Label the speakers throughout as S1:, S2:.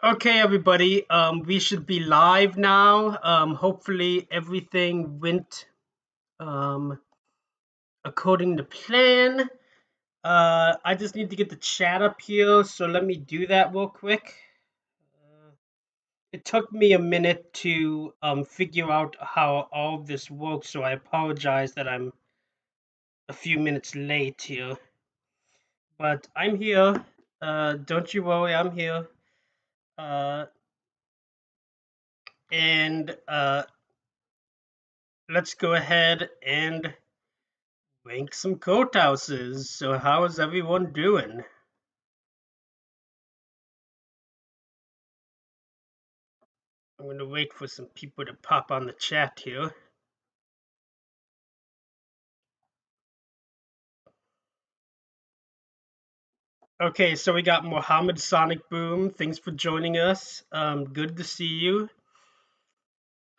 S1: Okay, everybody, we should be live now. Hopefully everything went um, according to plan. I just need to get the chat up here, so let me do that real quick. It took me a minute to figure out how all of this works, so I apologize that I'm a few minutes late here. But I'm here. Don't you worry, I'm here. Uh, and let's go ahead and rank some courthouses. So how is everyone doing? I'm going to wait for some people to pop on the chat here. Okay, so we got Mohammed Sonic Boom. Thanks for joining us. Good to see you.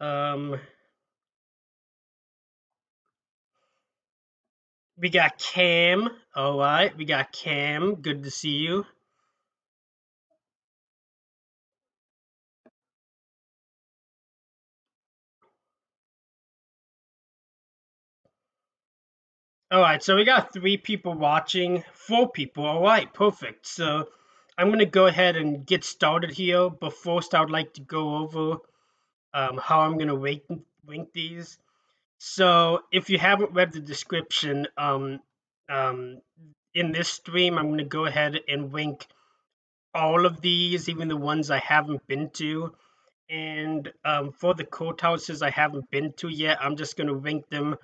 S1: Um, we got Cam. All right, we got Cam. Good to see you. All right, so we got 3 people watching, 4 people. All right, perfect. So I'm going to go ahead and get started here. But first, I would like to go over how I'm going to rank these. So if you haven't read the description, um, in this stream, I'm going to go ahead and rank all of these, even the ones I haven't been to. And for the courthouses I haven't been to yet, I'm just going to rank them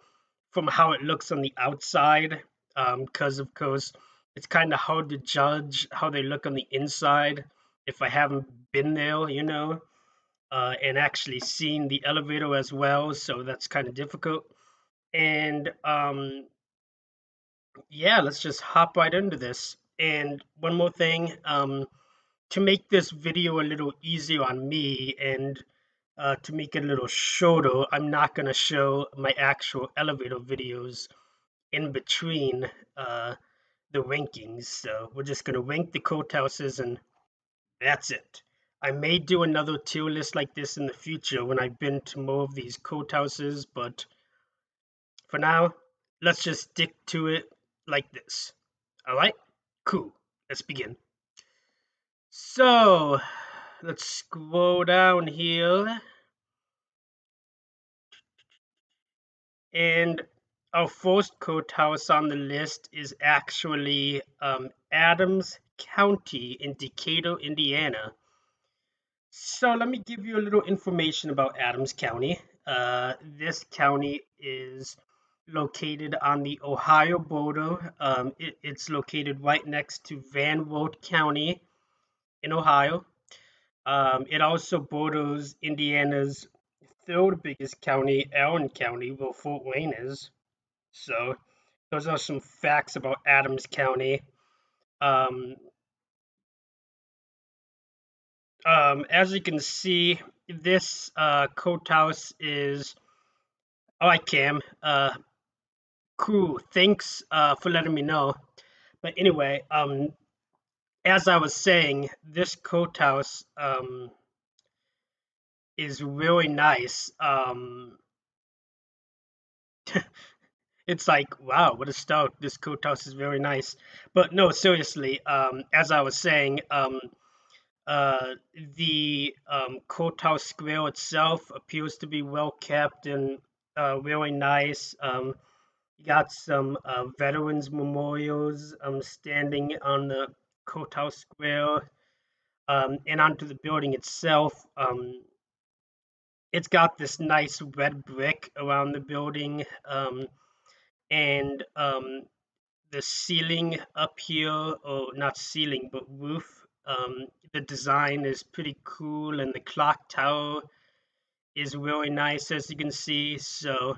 S1: from how it looks on the outside, because of course it's kind of hard to judge how they look on the inside if I haven't been there, and actually seen the elevator as well. So that's kind of difficult. And yeah, let's just hop right into this. And one more thing, to make this video a little easier on me and to make it a little shorter, I'm not going to show my actual elevator videos in between the rankings. So we're just going to rank the courthouses and that's it. I may do another tier list like this in the future when I've been to more of these courthouses, but for now, let's just stick to it like this. All right? Cool. Let's begin. So, let's scroll down here. And our first courthouse on the list is actually Adams County in Decatur, Indiana. So let me give you a little information about Adams County. This county is located on the Ohio border. It's located right next to Van Wert County in Ohio. It also borders Indiana's third biggest county, Allen County, where Fort Wayne is. So those are some facts about Adams County. Um, as you can see, this courthouse is. Oh, I Cam. Cool. Thanks for letting me know. But anyway, as I was saying, this courthouse is really nice. It's like, wow, what a start. This courthouse is very nice. But no, seriously, as I was saying, uh, the Kotal Square itself appears to be well kept and really nice. You got some veterans memorials standing on the Kotal Square, and onto the building itself. It's got this nice red brick around the building, and the ceiling up here, or not ceiling, but roof. The design is pretty cool, and the clock tower is really nice, as you can see. So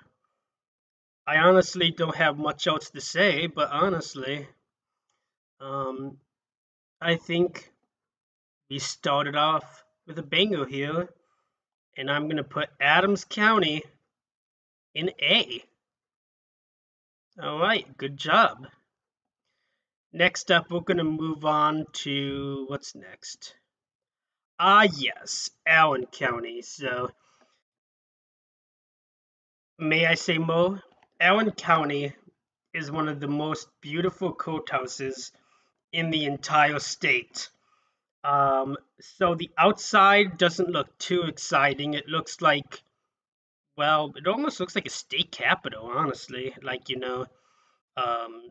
S1: I honestly don't have much else to say, but honestly, um, I think we started off with a banger here, and I'm gonna put Adams County in A. All right, good job. Next up, we're gonna move on to what's next. Yes, Allen County. So, may I say more? Allen County is one of the most beautiful courthouses in the entire state. So the outside doesn't look too exciting. It looks like, well, it almost looks like a state capitol, honestly. Like, um,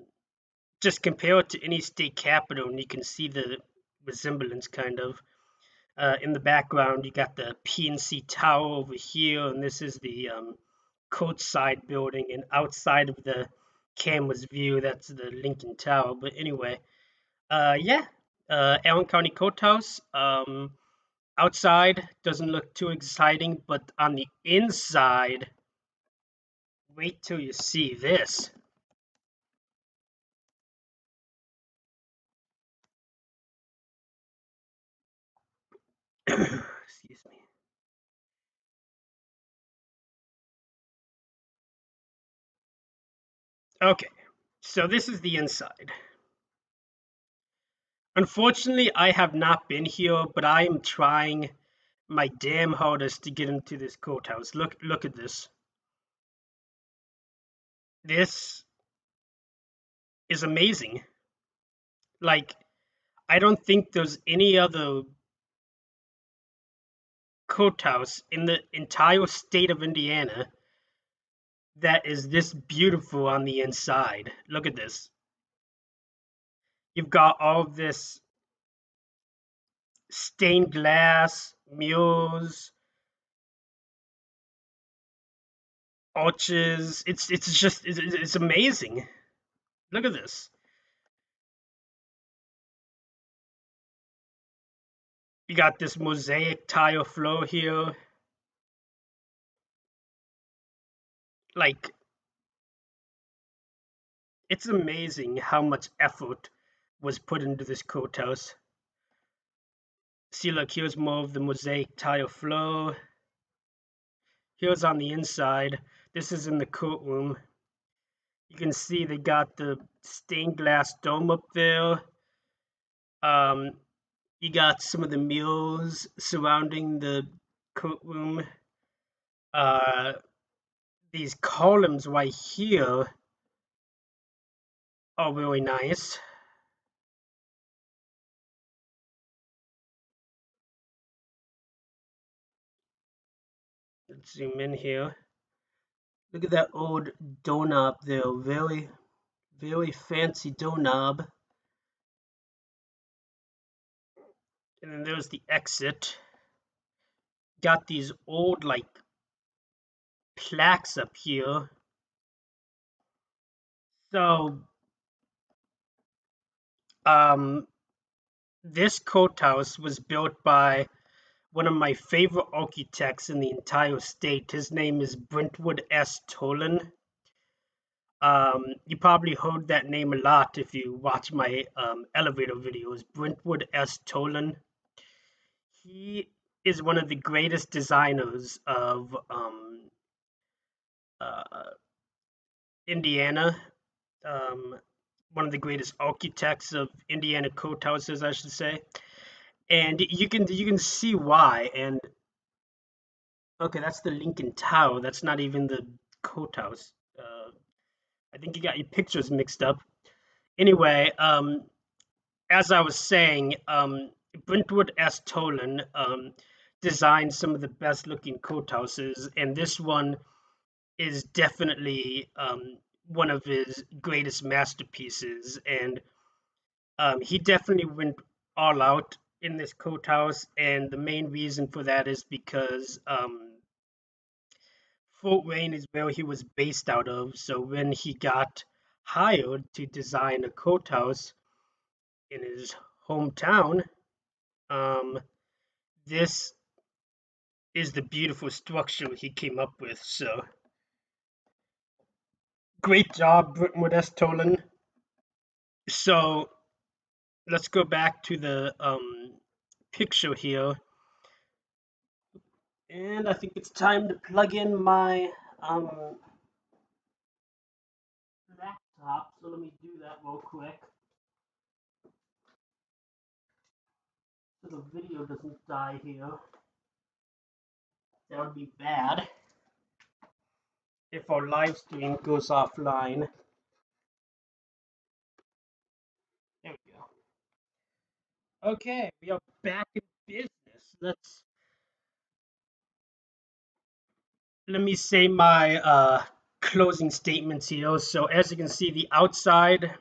S1: just compare it to any state capitol, and you can see the resemblance kind of. In the background, you got the PNC Tower over here, and this is the courtside building, and outside of the camera's view, that's the Lincoln Tower. But anyway, yeah, Allen County Courthouse. Outside doesn't look too exciting, but on the inside, wait till you see this. Excuse me. Okay, so this is the inside. Unfortunately, I have not been here, but I am trying my damn hardest to get into this courthouse. Look at this. This is amazing. Like, I don't think there's any other courthouse in the entire state of Indiana that is this beautiful on the inside. Look at this. You've got all of this stained glass, mirrors, arches. It's amazing. Look at this. You got this mosaic tile floor here. Like, it's amazing how much effort was put into this courthouse. See, look, here's more of the mosaic tile floor. Here's on the inside. This is in the courtroom. You can see they got the stained glass dome up there. Um, you got some of the mirrors surrounding the courtroom. Uh, these columns right here are really nice. Let's zoom in here. Look at that old doorknob there. Very, very fancy doorknob. And then there's the exit. Got these old, like, plaques up here. So, um, this courthouse was built by one of my favorite architects in the entire state. His name is Brentwood S. Tolan. You probably heard that name a lot if you watch my elevator videos. Brentwood S. Tolan. He is one of the greatest designers of uh, Indiana. Um, one of the greatest architects of Indiana courthouses, I should say. And you can see why. And okay, that's the Lincoln Tower. That's not even the courthouse. I think you got your pictures mixed up. Anyway, as I was saying, Brentwood S. Tolan designed some of the best looking courthouses, and this one is definitely one of his greatest masterpieces. And he definitely went all out in this courthouse, and the main reason for that is because Fort Wayne is where he was based out of. So when he got hired to design a courthouse in his hometown, um, this is the beautiful structure he came up with. So great job, Modest Tolan. So let's go back to the picture here. And I think it's time to plug in my laptop. So let me do that real quick. So the video doesn't die here. That would be bad if our live stream goes offline. There we go. Okay, we are back in business. Let me say my closing statements here. So as you can see, the outside,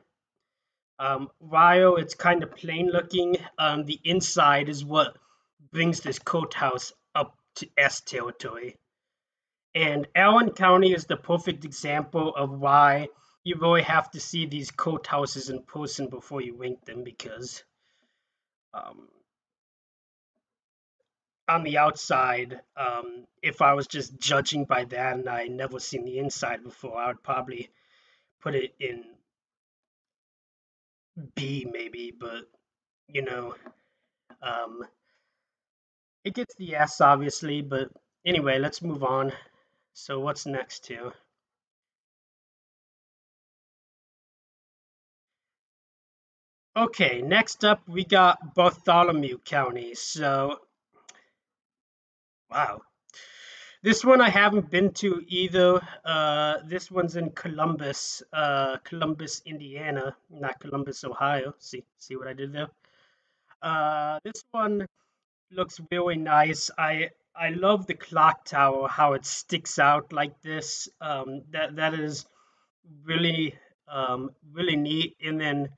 S1: while it's kind of plain looking, the inside is what brings this courthouse up to S territory. And Allen County is the perfect example of why you really have to see these courthouses in person before you rank them, because on the outside, if I was just judging by that and I never seen the inside before, I would probably put it in B maybe, but you know, um, it gets the S obviously, but anyway, let's move on. So what's next here? Okay, next up we got Bartholomew County. So, wow. This one I haven't been to either. This one's in Columbus, Indiana, not Columbus, Ohio. See what I did there? This one looks really nice. I love the clock tower, how it sticks out like this. That is really really neat. And then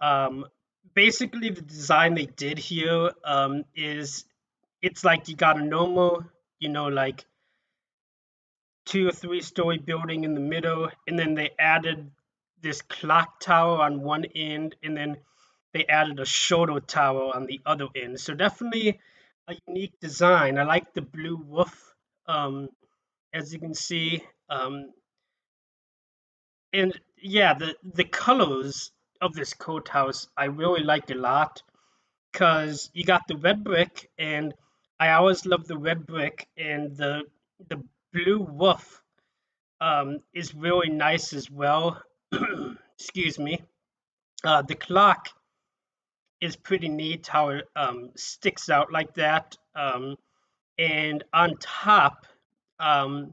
S1: um, basically the design they did here is it's like you got a normal, like 2 or 3 story building in the middle, and then they added this clock tower on one end, and then they added a shorter tower on the other end. So definitely a unique design. I like the blue roof, as you can see, and yeah, the colors of this courthouse I really like a lot, because you got the red brick, and I always love the red brick, and the blue roof is really nice as well. Excuse me. The clock is pretty neat how it sticks out like that. And on top, um,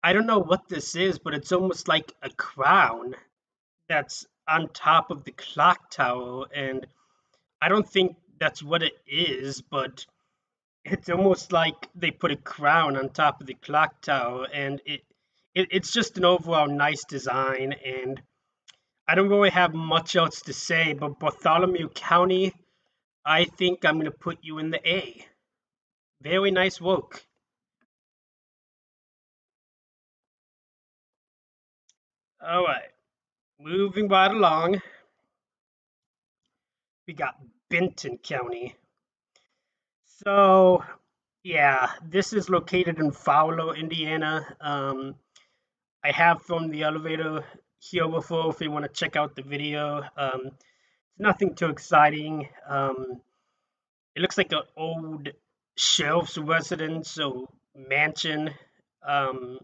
S1: I don't know what this is, but it's almost like a crown that's on top of the clock tower. And I don't think that's what it is, but it's almost like they put a crown on top of the clock tower, and it's just an overall nice design. And I don't really have much else to say, but Bartholomew County, I think I'm going to put you in the A. Very nice work. All right, moving right along, we got Benton County. So, yeah, this is located in Fowler, Indiana. I have filmed the elevator here before if you want to check out the video. It's nothing too exciting. It looks like an old sheriff's residence or mansion. Um,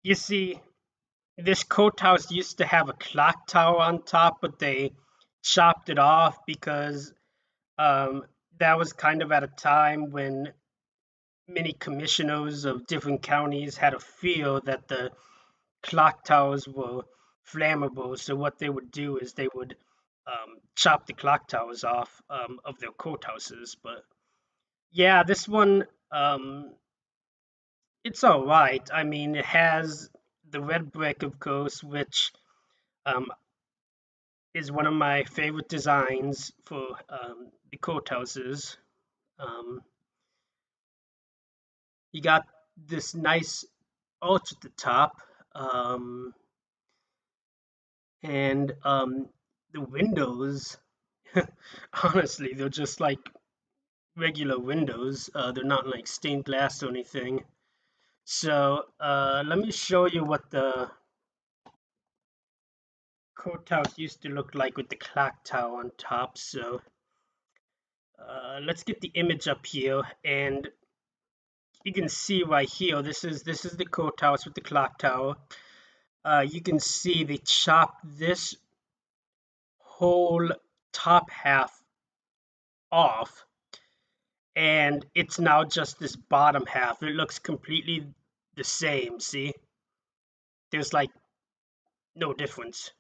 S1: you see, this courthouse used to have a clock tower on top, but they chopped it off because um, that was kind of at a time when many commissioners of different counties had a fear that the clock towers were flammable. So what they would do is they would chop the clock towers off of their courthouses. But yeah, this one, it's all right. I mean, it has the red brick, of course, which um, is one of my favorite designs for the courthouses. Um, you got this nice arch at the top, um, and the windows, honestly, they're just like regular windows. They're not like stained glass or anything. So let me show you what the courthouse used to look like with the clock tower on top. So let's get the image up here, and you can see right here. This is the courthouse with the clock tower. You can see they chopped this whole top half off, and it's now just this bottom half. It looks completely the same. See, there's like no difference.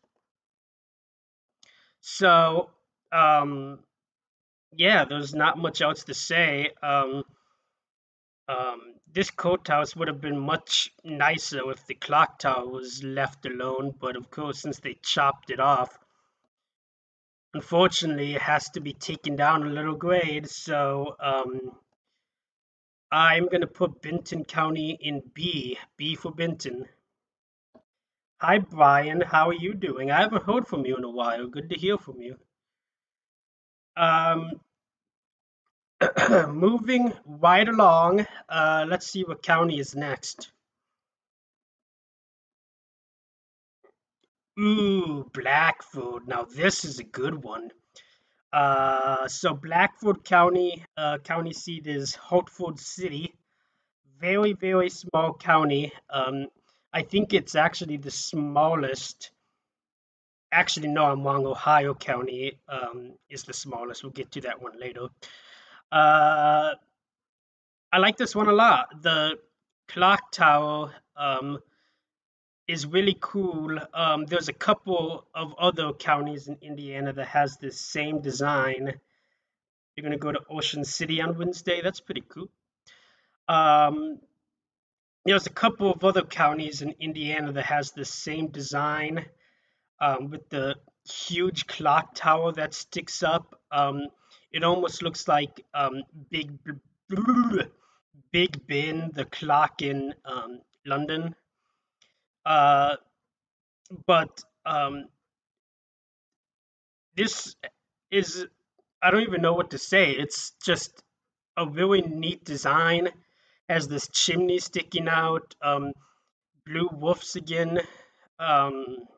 S1: So yeah, there's not much else to say. This courthouse would have been much nicer if the clock tower was left alone, but of course, since they chopped it off, unfortunately, it has to be taken down a little grade. So I'm gonna put Benton County in B. B for Benton. Hi Brian, how are you doing? I haven't heard from you in a while. Good to hear from you. Um, moving right along. Let's see what county is next. Ooh, Blackfoot. Now this is a good one. So Blackfoot County, county seat is Hartford City. Very, very small county. I think it's actually the smallest. Actually, no, I'm wrong. Ohio County is the smallest. We'll get to that one later. Uh, I like this one a lot. The clock tower is really cool. There's a couple of other counties in Indiana that has the same design. You're gonna go to Ocean City on Wednesday. That's pretty cool. Um, there's a couple of other counties in Indiana that has the same design with the huge clock tower that sticks up. It almost looks like Big Ben, the clock in London. Uh, but this is, I don't even know what to say. It's just a really neat design. Has this chimney sticking out, blue woofs again. Um,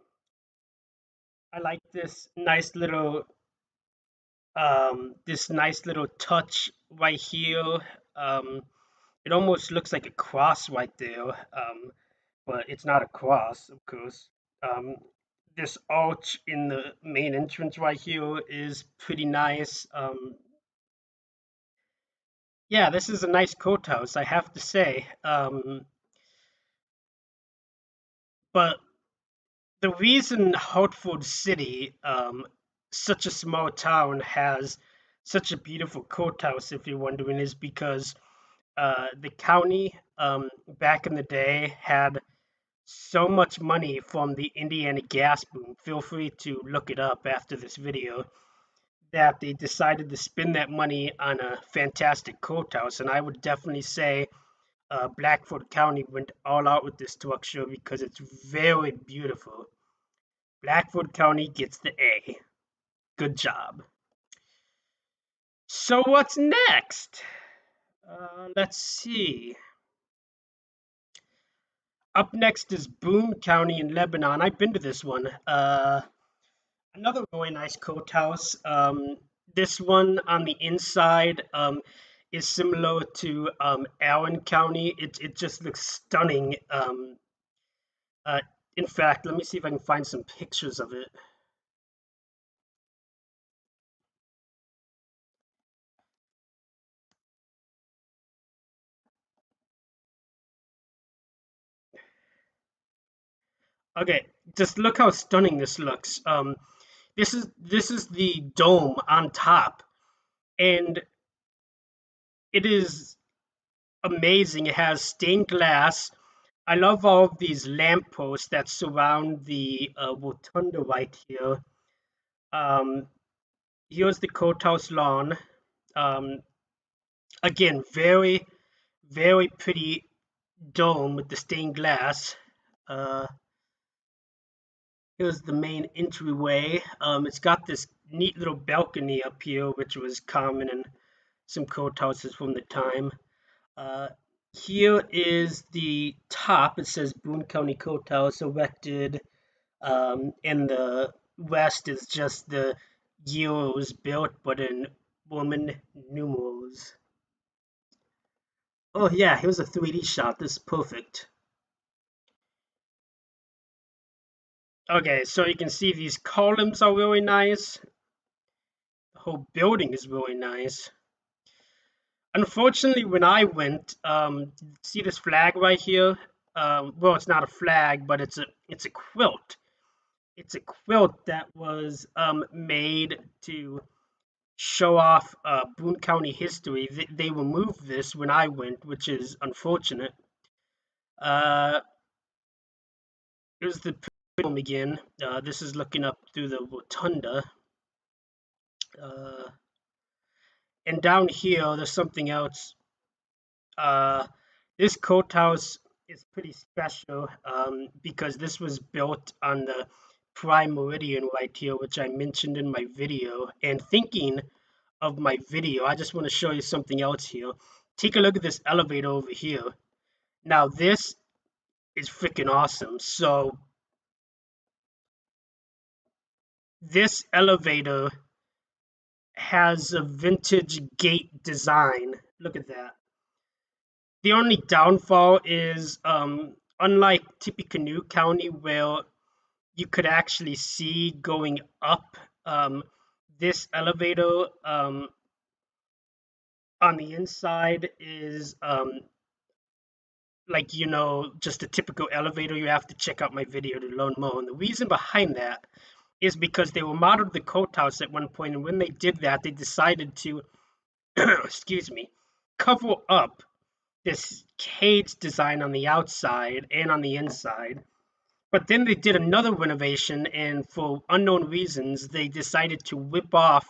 S1: I like this nice little touch right here. Um, it almost looks like a cross right there, but it's not a cross, of course. Um, this arch in the main entrance right here is pretty nice. Yeah, this is a nice courthouse, I have to say. But the reason Hartford City, such a small town, has such a beautiful courthouse, if you're wondering, is because the county back in the day had so much money from the Indiana gas boom. Feel free to look it up after this video. That they decided to spend that money on a fantastic courthouse, and I would definitely say Blackfoot County went all out with this structure because it's very beautiful. Blackfoot County gets the A. Good job. So what's next? Let's see. Up next is Boone County in Lebanon. I've been to this one. Another really nice courthouse. This one on the inside is similar to Allen County. It just looks stunning. Uh, in fact, let me see if I can find some pictures of it. Okay, just look how stunning this looks. This is the dome on top, and it is amazing. It has stained glass. I love all of these lampposts that surround the rotunda right here. Um, here's the courthouse lawn. Um, again, very, very pretty dome with the stained glass. Uh, here's the main entryway. It's got this neat little balcony up here, which was common in some courthouses from the time. Uh, here is the top. It says Boone County Courthouse, erected, and the rest is just the year it was built, but in Roman numerals. Oh yeah, here's a 3D shot. This is perfect. Okay, so you can see these columns are really nice. The whole building is really nice. Unfortunately, when I went, see this flag right here? Well, it's not a flag, but it's a quilt. It's a quilt that was made to show off Boone County history. They removed this when I went, which is unfortunate. Uh, Here's the film again. This is looking up through the rotunda. Uh, and down here, there's something else. This courthouse is pretty special because this was built on the prime meridian right here, which I mentioned in my video. And thinking of my video, I just want to show you something else here. Take a look at this elevator over here. Now this is freaking awesome. So this elevator has a vintage gate design. Look at that. The only downfall is unlike Tippecanoe County where you could actually see going up, this elevator on the inside is like, just a typical elevator. You have to check out my video to learn more. And the reason behind that is because they remodeled the courthouse at one point, and when they did that, they decided to excuse me, cover up this cage design on the outside and on the inside. But then they did another renovation, and for unknown reasons, they decided to rip off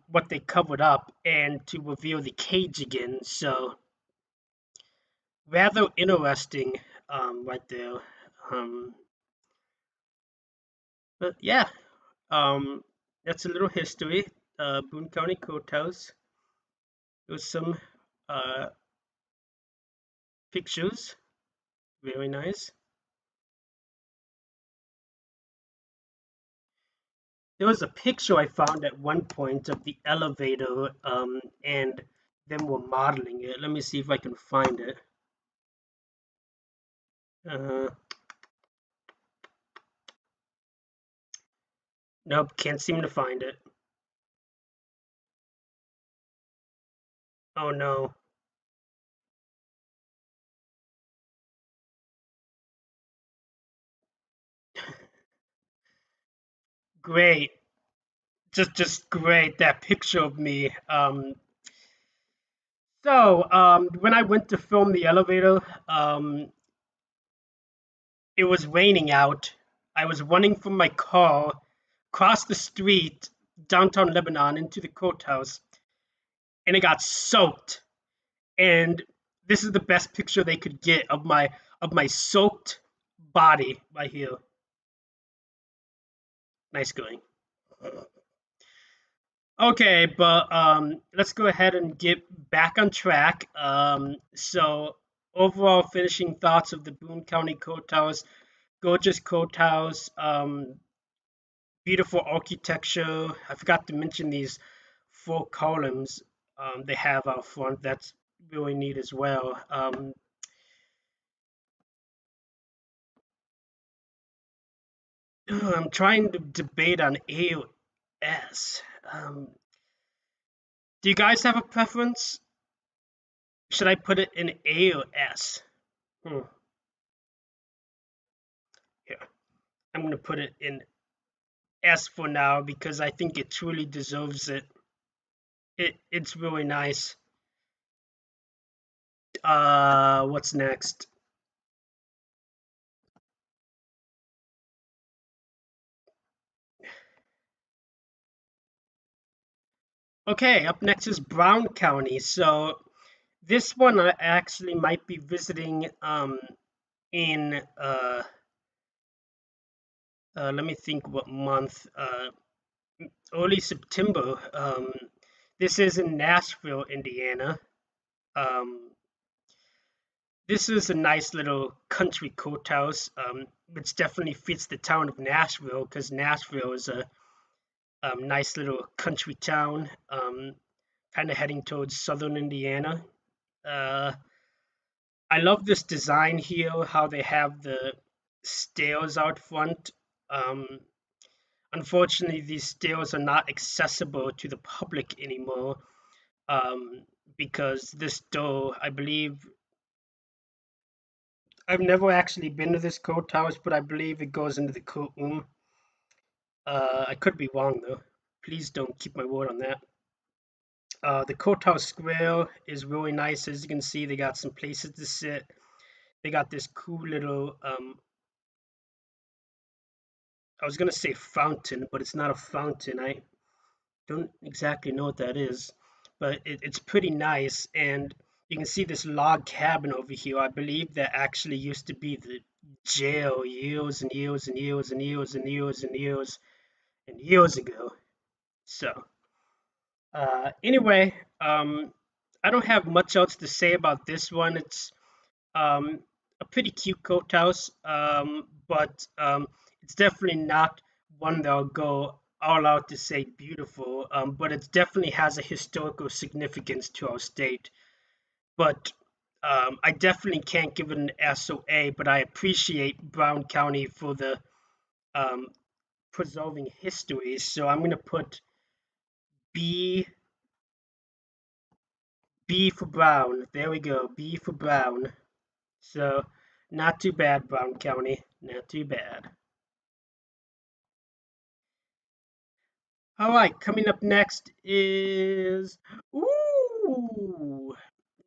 S1: what they covered up and to reveal the cage again. So rather interesting right there. But yeah, that's a little history. Boone County Courthouse. There's some pictures. Very nice. There was a picture I found at one point of the elevator and them were modeling it. Let me see if I can find it. Nope, can't seem to find it. Oh no. Great. Just great, that picture of me. When I went to film the elevator, it was raining out. I was running from my car across the street, downtown Lebanon, into the courthouse, and it got soaked. And this is the best picture they could get of my soaked body right here. Nice going. Okay, but let's go ahead and get back on track. So overall finishing thoughts of the Boone County Courthouse. Gorgeous courthouse, beautiful architecture. I forgot to mention these 4 columns they have out front. That's really neat as well. I'm trying to debate on A or S. Do you guys have a preference? Should I put it in A or S? Here, I'm going to put it in S for now because I think it truly deserves it. It's really nice. What's next? Okay, up next is Brown County. So this one I actually might be visiting in let me think what month. Early September. This is in Nashville, Indiana. This is a nice little country courthouse, which definitely fits the town of Nashville because Nashville is a nice little country town, kind of heading towards southern Indiana. I love this design here, how they have the stairs out front. Unfortunately, these stairs are not accessible to the public anymore, because this door, I believe, I've never actually been to this courthouse, but I believe it goes into the courtroom. I could be wrong though. Please don't keep my word on that. The Kotal Square is really nice. As you can see, they got some places to sit. They got this cool little, I was gonna say fountain, but it's not a fountain. I don't exactly know what that is, but it's pretty nice. And you can see this log cabin over here. I believe that actually used to be the jail years and years and years and years and years and years and years ago. So, anyway, I don't have much else to say about this one. It's um, a pretty cute courthouse, but it's definitely not one that I'll go all out to say beautiful. But it definitely has a historical significance to our state. But I definitely can't give it an SOA. But I appreciate Brown County for the um, preserving history. So I'm going to put B B for Brown. There we go. B for Brown. So not too bad, Brown County. Not too bad. All right, coming up next is ooh.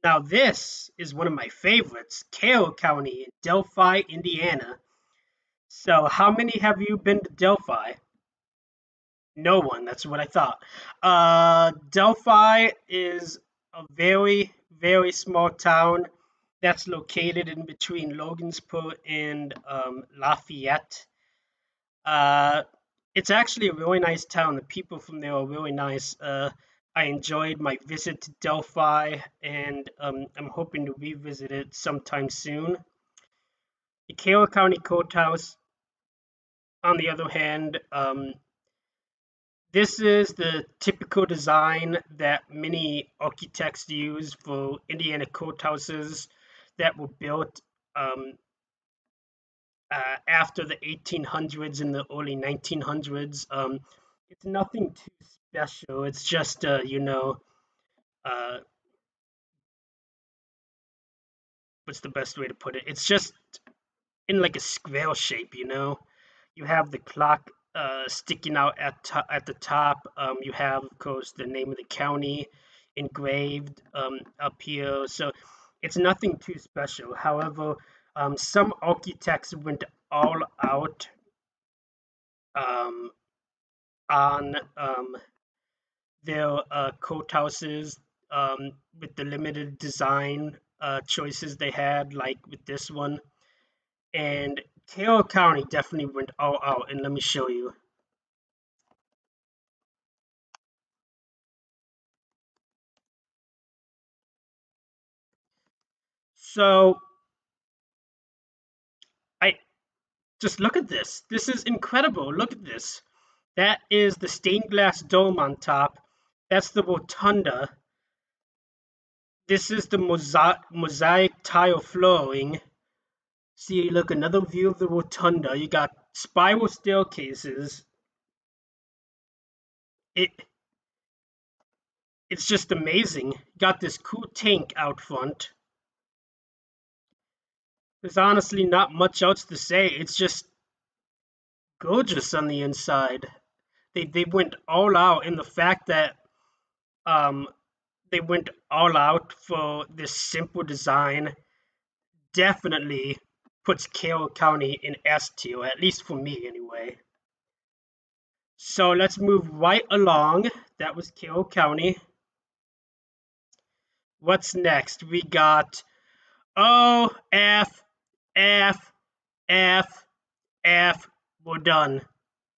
S1: Now this is one of my favorites, Koa County in Delphi, Indiana. So how many have you been to Delphi? No one. That's what I thought. Delphi is a very, very small town that's located in between Logansport and Lafayette. Uh, it's actually a really nice town. The people from there are really nice. I enjoyed my visit to Delphi, and I'm hoping to revisit it sometime soon. The Koa County Courthouse, on the other hand, this is the typical design that many architects use for Indiana courthouses that were built um, after the 1800s and the early 1900s. It's nothing too special. It's just, uh, what's the best way to put it? It's just in like a square shape, you know? You have the clock sticking out at the top. You have, of course, the name of the county engraved up here. So it's nothing too special. However, some architects went all out um, on their courthouses with the limited design choices they had, like with this one. And Koa County definitely went all out, and let me show you. So I just look at this. This is incredible. Look at this. That is the stained glass dome on top. That's the rotunda. This is the mosaic tile flooring. See, look, another view of the rotunda. You got spiral staircases. It it's just amazing. Got this cool tank out front. There's honestly not much else to say. It's just gorgeous on the inside. They went all out, and the fact that um they went all out for this simple design definitely puts Carroll County in S tier, at least for me anyway. So let's move right along. That was Carroll County. What's next? We got O, F, F, F, F. We're done.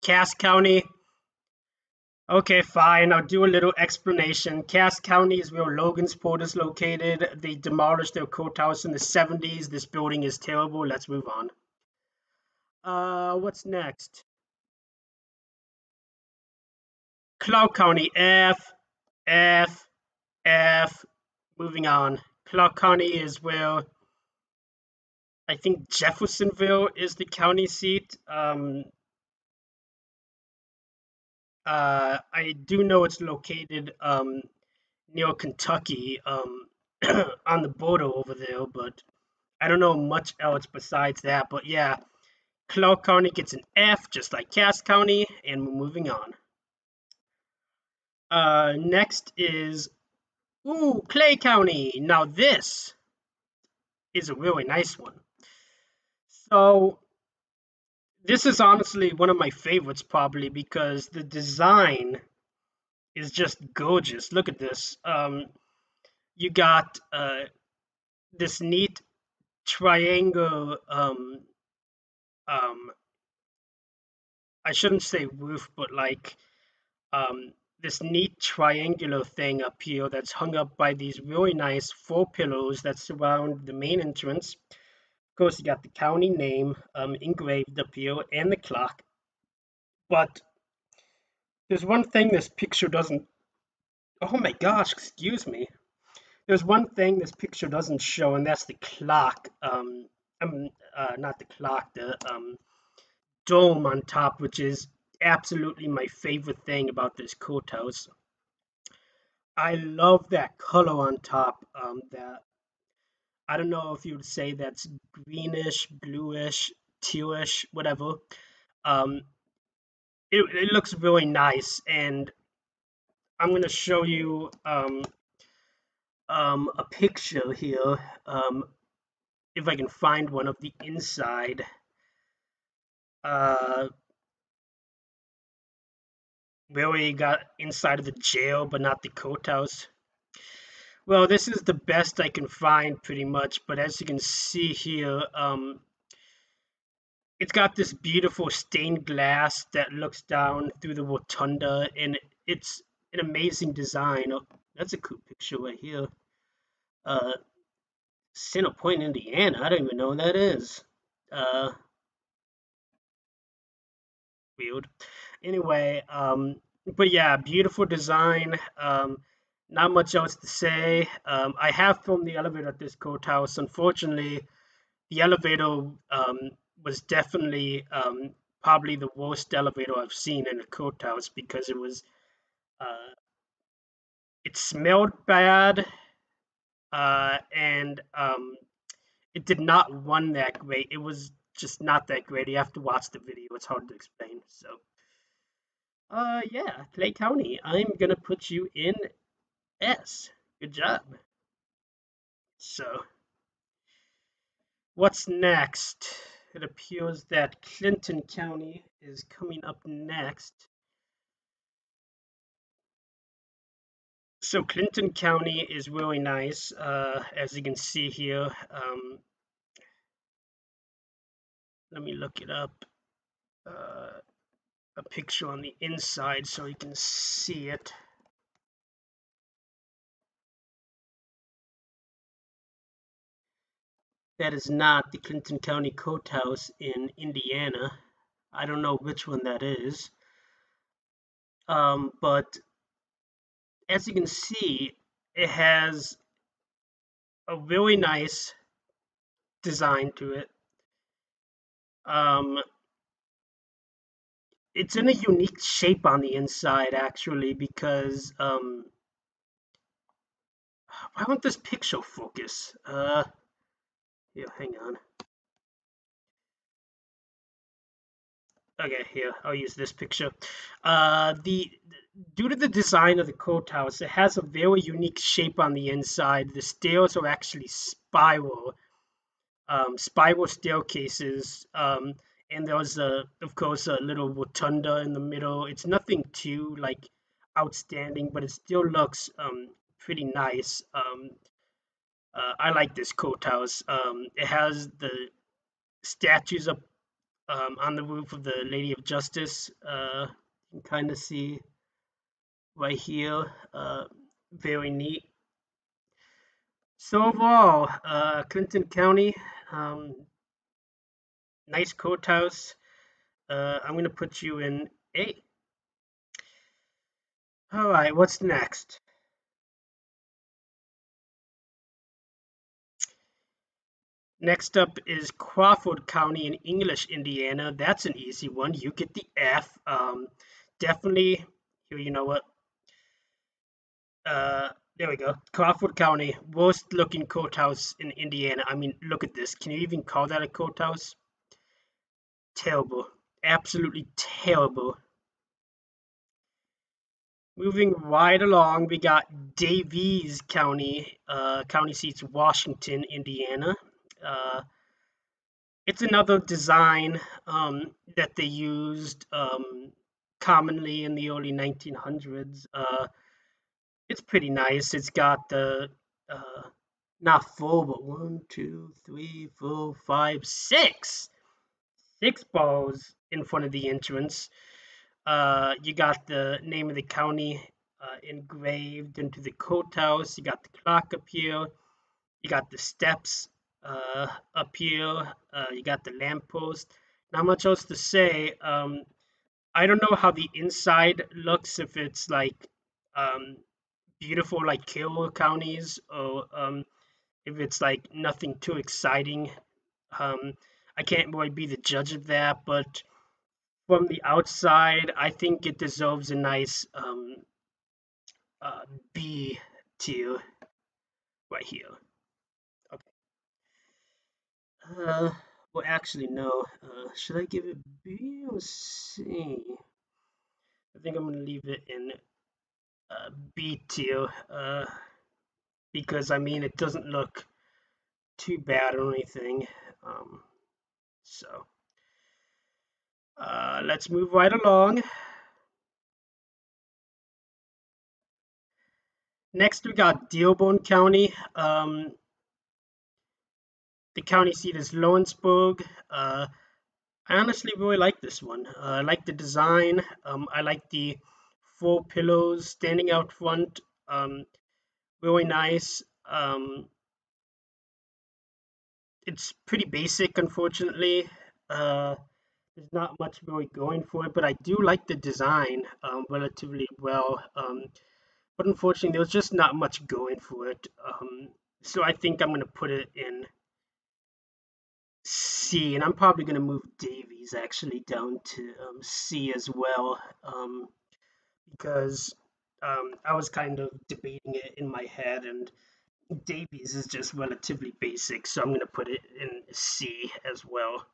S1: Cass County. Okay, fine. I'll do a little explanation. Cass County is where Logansport is located. They demolished their courthouse in the 70s. This building is terrible. Let's move on. What's next? Clark County. F, F, F. Moving on. Clark County is where I think Jeffersonville is the county seat. I do know it's located near Kentucky, on the border over there, but I don't know much else besides that. But yeah, Clark County gets an F, just like Cass County, and we're moving on. Next is Clay County. Now this is a really nice one. So this is honestly one of my favorites, probably because the design is just gorgeous. Look at this. You got this neat triangle. Um, I shouldn't say roof, but like this neat triangular thing up here that's hung up by these really nice 4 pillows that surround the main entrance. Of course, you got the county name engraved up here and the clock. But there's one thing this picture doesn't. Oh my gosh, excuse me. There's one thing this picture doesn't show, and that's the clock. Not the clock, the dome on top, which is absolutely my favorite thing about this courthouse. I love that color on top. That I don't know if you would say that's greenish, bluish, tealish, whatever. Um, it looks really nice, and I'm gonna show you a picture here. If I can find one of the inside. Uh, really got inside of the jail, but not the courthouse. Well, this is the best I can find, pretty much. But as you can see here, it's got this beautiful stained glass that looks down through the rotunda, and it's an amazing design. Oh, that's a cool picture right here. Center Point, Indiana. I don't even know what that is. Weird. Anyway, but yeah, beautiful design. Not much else to say. I have filmed the elevator at this courthouse. Unfortunately, the elevator was definitely probably the worst elevator I've seen in a courthouse because it smelled bad, and it did not run that great. It was just not that great. You have to watch the video. It's hard to explain. So, yeah, Clay County. I'm gonna put you in S. Good job. So, what's next? It appears that Clinton County is coming up next. So Clinton County is really nice, as you can see here. Let me look it up. A picture on the inside so you can see it. That is not the Clinton County Courthouse in Indiana. I don't know which one that is. But as you can see, it has a really nice design to it. It's in a unique shape on the inside, actually, because why won't this picture focus? Here, hang on. Okay, here, I'll use this picture. Due to the design of the courthouse, it has a very unique shape on the inside. The stairs are actually spiral staircases, and there's of course, a little rotunda in the middle. It's nothing too like outstanding, but it still looks pretty nice. I like this courthouse. It has the statues up on the roof of the Lady of Justice. You can kind of see right here. Very neat. So overall, Clinton County, nice courthouse. I'm going to put you in A. All right, what's next? Next up is Crawford County in English, Indiana. That's an easy one. You get the F. Definitely You know what? There we go. Crawford County, worst looking courthouse in Indiana. I mean, look at this. Can you even call that a courthouse? Terrible. Absolutely terrible. Moving right along, we got Davies County. County seats Washington, Indiana. Uh, it's another design that they used commonly in the early 1900s. It's pretty nice. It's got the not full, but one, two, three, four, five, six balls in front of the entrance. You got the name of the county engraved into the courthouse. You got the clock up here. You got the steps up here. You got the lamppost. Not much else to say. I don't know how the inside looks, if it's like um, beautiful like Koa counties, or if it's like nothing too exciting. Um, I can't really be the judge of that, but from the outside, I think it deserves a nice uh, B tier right here. Okay. Uh, well, actually, no. Should I give it B or C? I think I'm gonna leave it in B tier. Because I mean, it doesn't look too bad or anything. Um, so let's move right along. Next, we got Dealbone County. The county seat is Lawrenceburg. I honestly really like this one. I like the design. I like the four pillows standing out front. Really nice. It's pretty basic, unfortunately. There's not much really going for it, but I do like the design relatively well. But unfortunately, there's just not much going for it. So I think I'm going to put it in C, and I'm probably going to move Davies actually down to C as well, because I was kind of debating it in my head, and Davies is just relatively basic, so I'm going to put it in C as well.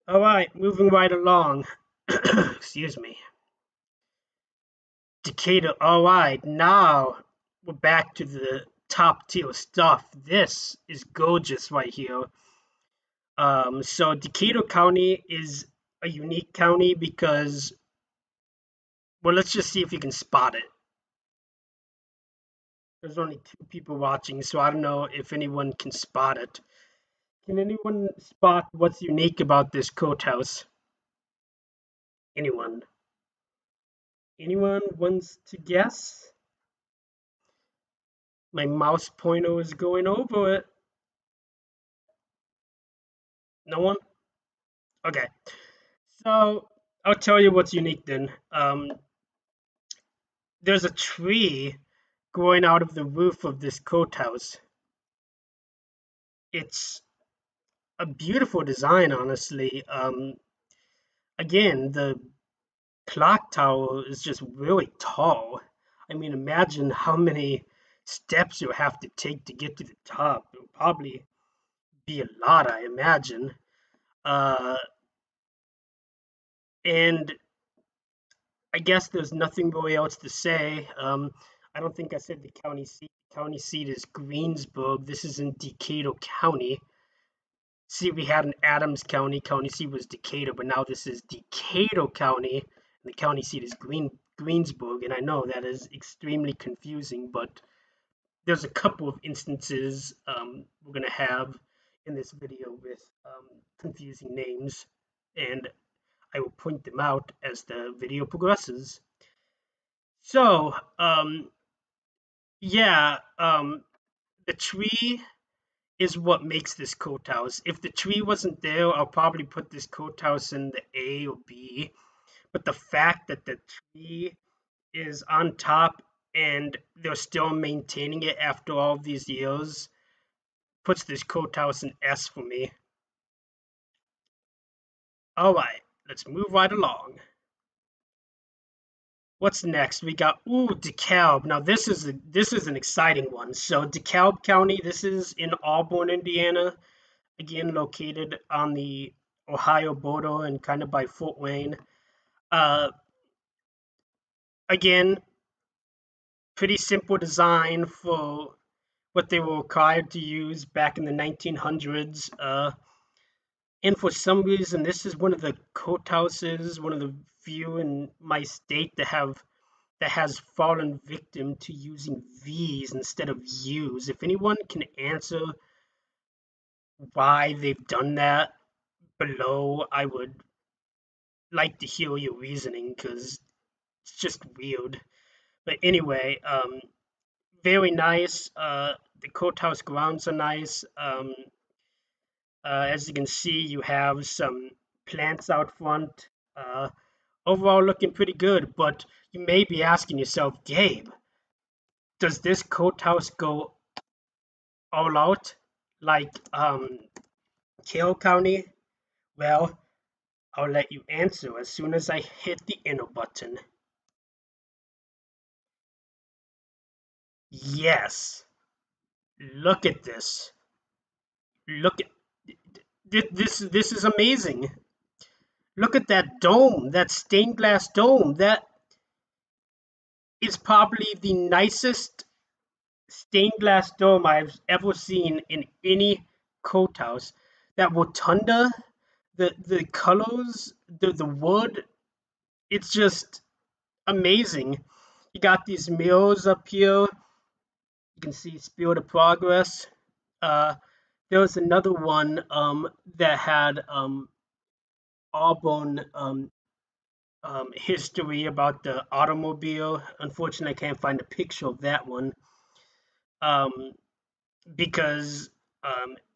S1: All right, moving right along. Excuse me. Decatur. All right, now we're back to the top tier stuff. This is gorgeous right here. So Decatur County is a unique county because, well, let's just see if you can spot it. There's only two people watching, so I don't know if anyone can spot it. Can anyone spot what's unique about this courthouse? Anyone? Anyone wants to guess? My mouse pointer is going over it. No one? Okay. So I'll tell you what's unique then. There's a tree growing out of the roof of this courthouse. It's a beautiful design, honestly. Again, the clock tower is just really tall. I mean, imagine how many steps you have to take to get to the top. It will probably be a lot, I imagine. Uh, and I guess there's nothing really else to say. I don't think I said the county seat. The county seat is Greensburg. This is in Decatur County. See, we had an Adams County. County seat was Decatur, but now this is Decatur County, and the county seat is Greensburg. And I know that is extremely confusing, but there's a couple of instances we're going to have in this video with confusing names, and I will point them out as the video progresses. So, yeah, the tree is what makes this courthouse. If the tree wasn't there, I'll probably put this courthouse in the A or B. But the fact that the tree is on top and they're still maintaining it after all these years puts this courthouse in S for me. All right, let's move right along. What's next? We got Dekalb. Now this is an exciting one. So Dekalb County, this is in Auburn, Indiana, again located on the Ohio border and kind of by Fort Wayne. Uh, Again, pretty simple design for what they were required to use back in the 1900s. And for some reason, this is one of the courthouses, one of the few in my state that has fallen victim to using V's instead of U's. If anyone can answer why they've done that below, I would like to hear your reasoning because it's just weird. But anyway, very nice. The courthouse grounds are nice. As you can see, you have some plants out front. Overall, looking pretty good. But you may be asking yourself, Gabe, does this courthouse go all out like Koa County? Well, I'll let you answer as soon as I hit the enter button. Yes. Look at this. Look at this is amazing. Look at that dome, that stained glass dome. That is probably the nicest stained glass dome I've ever seen in any courthouse. That rotunda, the colors, the wood, it's just amazing. You got these mirrors up here. You can see Spirit of Progress. Uh, there was another one that had Auburn history about the automobile. Unfortunately, I can't find a picture of that one um, because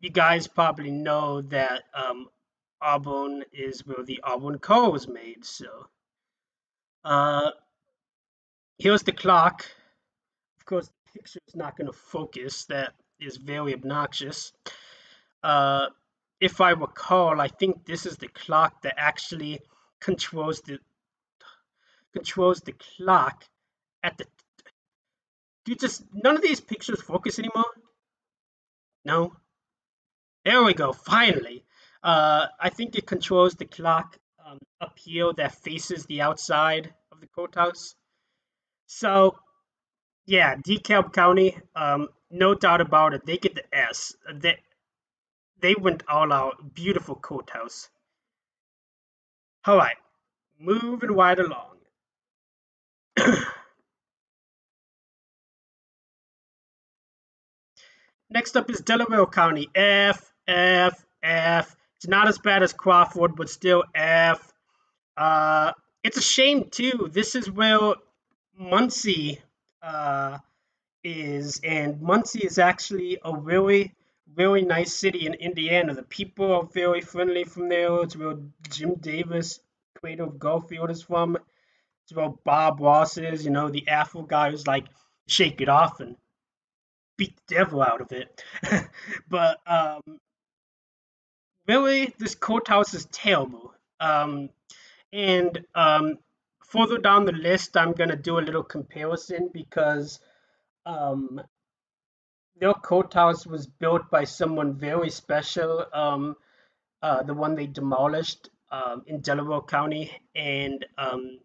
S1: you guys probably know that Auburn is where the Auburn car was made. So uh, here's the clock. Of course, the picture is not going to focus. That is very obnoxious. Uh, if I recall, I think this is the clock that actually controls the clock at the. Do you just none of these pictures focus anymore? No. There we go. Finally, I think it controls the clock up here that faces the outside of the courthouse. So yeah, Dekalb County, no doubt about it. They get the S. They went all out. Beautiful courthouse. All right, moving right along. Next up is Delaware County. F, F, F. It's not as bad as Crawford, but still F. Uh, it's a shame too. This is where Muncie is, and Muncie is actually a really, really nice city in Indiana. The people are very friendly from there. It's where Jim Davis, creator of Garfield, is from. It's where Bob Ross is. You know, the Afro guy who's like, shake it off and beat the devil out of it. But really, this courthouse is terrible. And further down the list, I'm gonna do a little comparison because um, their courthouse was built by someone very special. The one they demolished in Delaware County, and I'm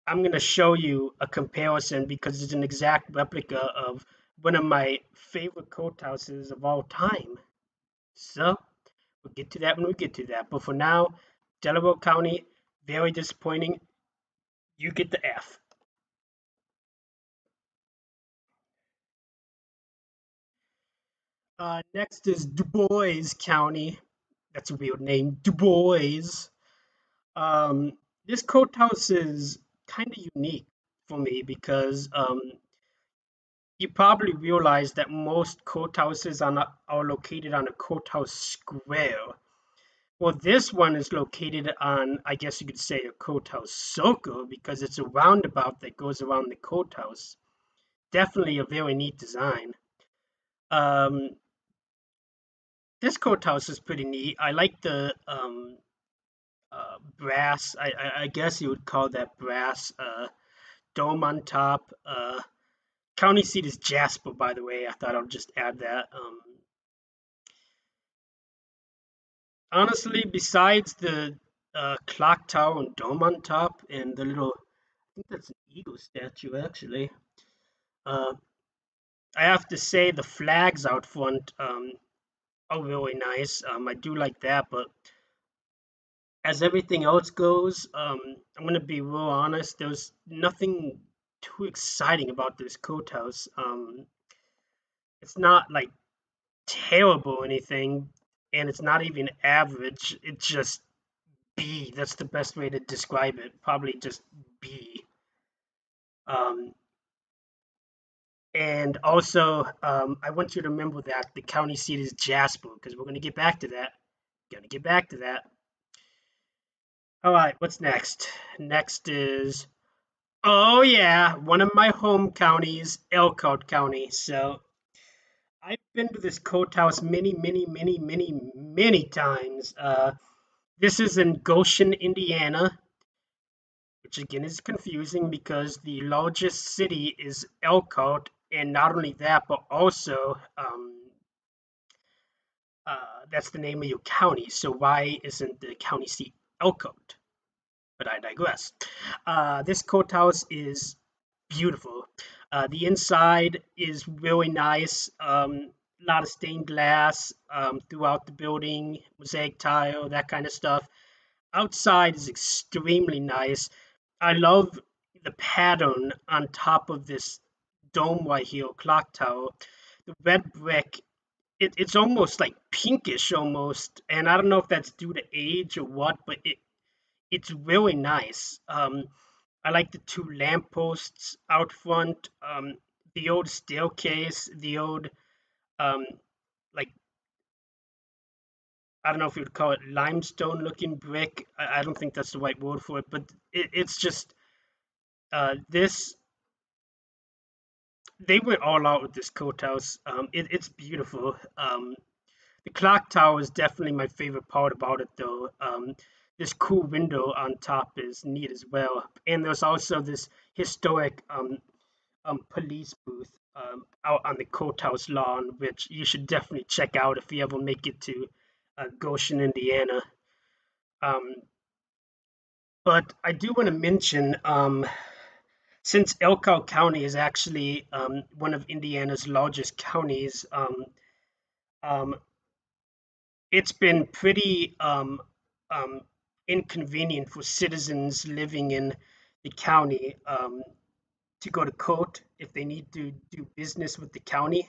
S1: gonna show you a comparison because it's an exact replica of one of my favorite courthouses of all time. So we'll get to that when we get to that. But for now, Delaware County, very disappointing. You get the F. Next is Du Bois County. That's a weird name, Du Bois. Um, this courthouse is kind of unique for me because you probably realize that most courthouses are located on a courthouse square. Well, this one is located on, I guess you could say, a courthouse circle because it's a roundabout that goes around the courthouse. Definitely a very neat design. Um, this courthouse is pretty neat. I like brass. I guess you would call that brass. Dome on top. County seat is Jasper, by the way. I thought I'll just add that. Honestly, besides the clock tower and dome on top and the little, I think that's an eagle statue actually. Uh, I have to say the flags out front are really nice. I do like that, but as everything else goes, I'm gonna be real honest. There's nothing too exciting about this courthouse. It's not like terrible or anything, and it's not even average. It's just B. That's the best way to describe it. Probably just B. Um, and also, I want you to remember that the county seat is Jasper because we're gonna get back to that. Gonna get back to that. All right, what's next? Next is, oh yeah, one of my home counties, Elkhout County. So I've been to this courthouse many times. This is in Goshen, Indiana, which again is confusing because the largest city is Elkhout, and not only that, but also that's the name of your county. So why isn't the county seat Elkhout? But I digress. This courthouse is beautiful. The inside is really nice. A lot of stained glass throughout the building, mosaic tile, that kind of stuff. Outside is extremely nice. I love the pattern on top of this dome right here, clock tower. The red brick, it's almost like pinkish almost, and I don't know if that's due to age or what, but it's really nice. I like the two lampposts out front, the old staircase, the old um, like I don't know if you would call it limestone looking brick. I don't think that's the right word for it, but it's just this. They went all out with this courthouse. It's beautiful. The clock tower is definitely my favorite part about it, though. This cool window on top is neat as well, and there's also this historic police booth out on the courthouse lawn, which you should definitely check out if you ever make it to Goshen, Indiana. Um, but I do want to mention, since Elkhout County is actually one of Indiana's largest counties, um, it's been pretty um, inconvenient for citizens living in the county to go to court if they need to do business with the county.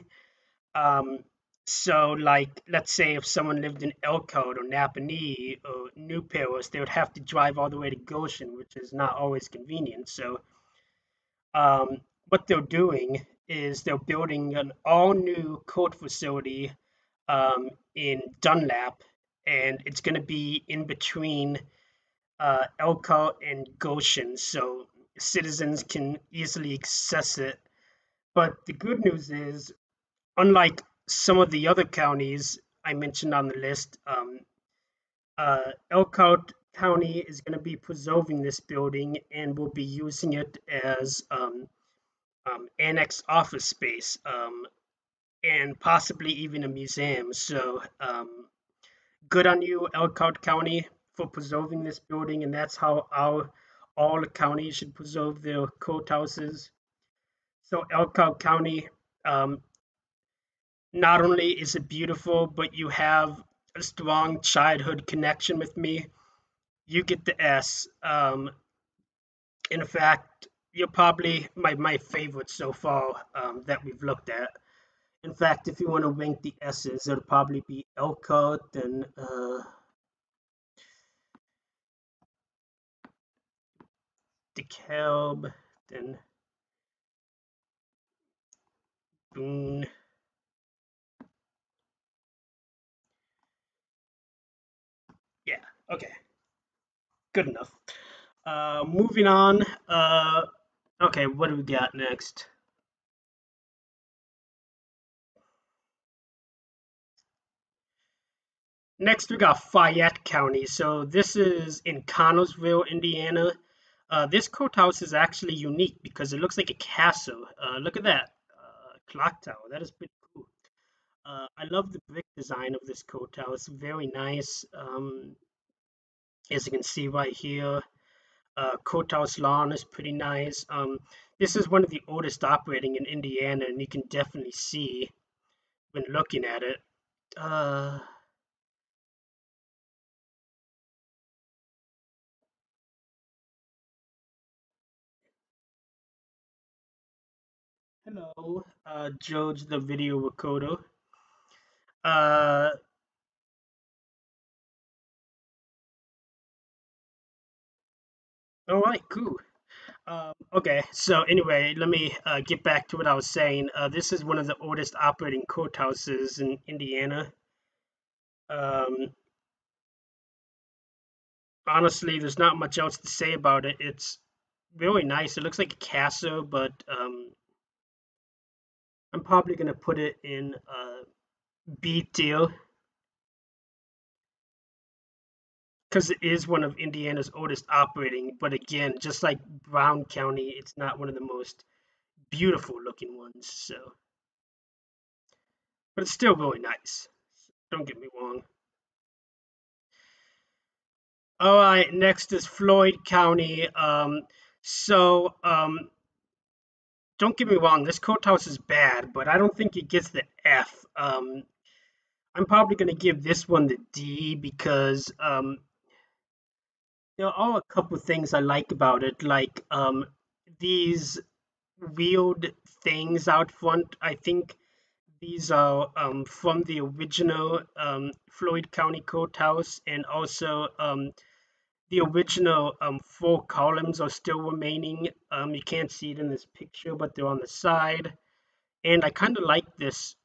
S1: Um, so, like, let's say if someone lived in Elkhout or Napanee or New Paris, they would have to drive all the way to Goshen, which is not always convenient. So, what they're doing is they're building an all-new court facility in Dunlap, and it's going to be in between Elkhout and Goshen, so citizens can easily access it. But the good news is, unlike some of the other counties I mentioned on the list, Elkhout County is going to be preserving this building and will be using it as annex office space and possibly even a museum. So good on you, Elkhout County, for preserving this building, and that's how all the counties should preserve their courthouses. So Elkhout County, um, not only is it beautiful, but you have a strong childhood connection with me. You get the S. In fact, you're probably my favorite so far that we've looked at. In fact, if you want to rank the S's, it'll probably be Elkhart, then Dekalb, then Boone. Yeah, okay, good enough. Moving on. Okay, what do we got next? Next, we got Fayette County. So this is in Connellsville, Indiana. This courthouse is actually unique because it looks like a castle. Look at that clock tower. That is pretty cool. I love the brick design of this courthouse. Very nice. As you can see right here, courthouse lawn is pretty nice. This is one of the oldest operating in Indiana, and you can definitely see when looking at it. Uh, Hello, George, the video recorder. Uh, all right, cool. Okay, so anyway, let me get back to what I was saying. This is one of the oldest operating courthouses in Indiana. Um, Honestly, there's not much else to say about it. It's really nice. It looks like a castle, but I'm probably gonna put it in B tier because it is one of Indiana's oldest operating. But again, just like Brown County, it's not one of the most beautiful looking ones. So, but it's still really nice. Don't get me wrong. All right, next is Floyd County. So don't get me wrong, this courthouse is bad, but I don't think it gets the F. I'm probably gonna give this one the D because there are a couple things I like about it, like these wheeled things out front. I think these are from the original Floyd County Courthouse, and also the original four columns are still remaining. You can't see it in this picture, but they're on the side. And I kind of like this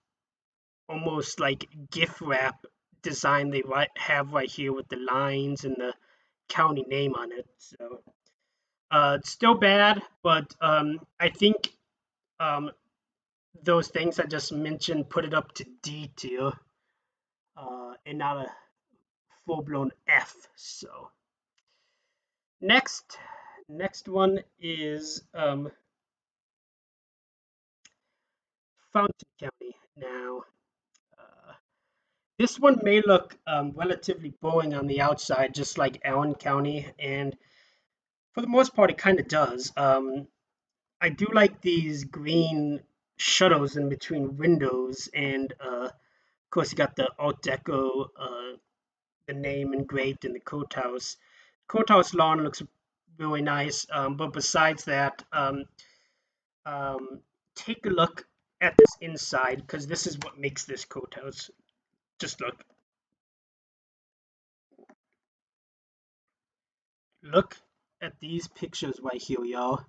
S1: almost like gift wrap design they have right here with the lines and the county name on it. So it's still bad, but I think um, those things I just mentioned put it up to D tier and not a full blown F. So next, next one is Fountain County. Now, uh, this one may look relatively boring on the outside, just like Allen County, and for the most part, it kind of does. I do like these green shutters in between windows, and of course, you got the Art Deco, the name engraved in the courthouse. Courthouse lawn looks really nice, but besides that, um, take a look at this inside because this is what makes this courthouse. Just look at these pictures right here, y'all.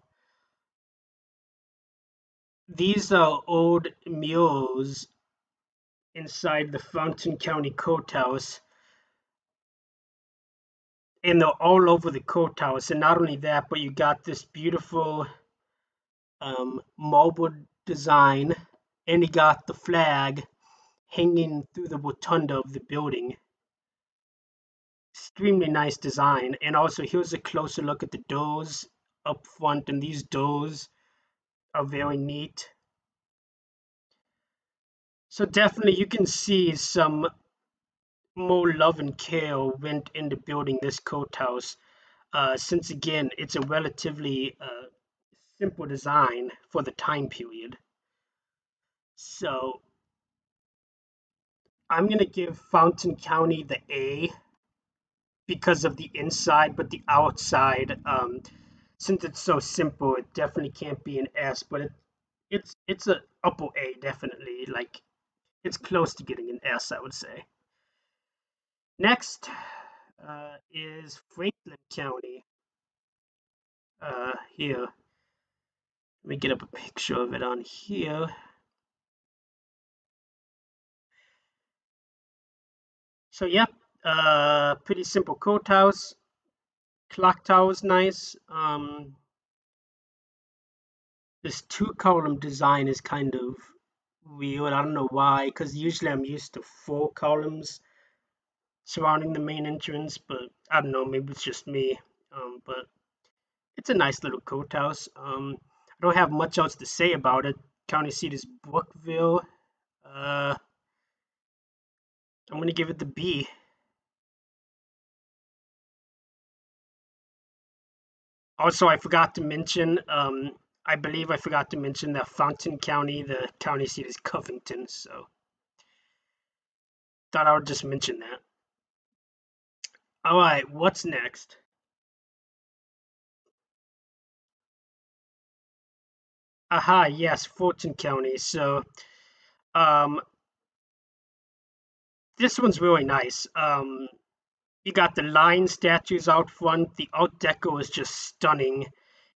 S1: These are old murals inside the Fountain County Courthouse, and they're all over the courthouse. And not only that, but you got this beautiful marble design, and you got the flag hanging through the rotunda of the building. Extremely nice design. And also, here's a closer look at the doors up front, and these doors are very neat. So definitely, you can see some more love and care went into building this courthouse. Since again, it's a relatively simple design for the time period. So I'm gonna give Fountain County the A because of the inside, but the outside, since it's so simple, it definitely can't be an S. But it's a upper A definitely. Like it's close to getting an S, I would say. Next is Franklin County. Here, let me get up a picture of it on here. So yep, pretty simple courthouse. Clock tower is nice. This two column design is kind of weird. I don't know why, because usually I'm used to four columns. surrounding the main entrance, but I don't know, maybe it's just me. But it's a nice little courthouse. I don't have much else to say about it. County seat is Brookville. I'm gonna give it the B. Also, I forgot to mention, I believe I forgot to mention that Fountain County, the county seat is Covington, so thought I would just mention that. All right, what's next? Aha, yes, Fulton County. So, um, this one's really nice. You got the lion statues out front. The Art Deco is just stunning.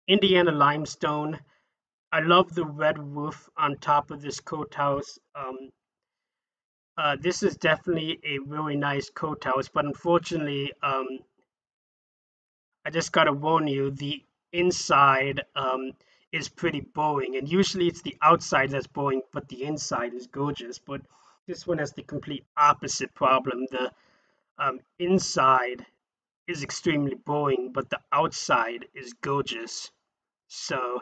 S1: Indiana limestone. I love the red roof on top of this courthouse. This is definitely a really nice courthouse, but unfortunately, I just gotta warn you, the inside is pretty boring, and usually it's the outside that's boring, but the inside is gorgeous. But this one has the complete opposite problem. The inside is extremely boring, but the outside is gorgeous. So,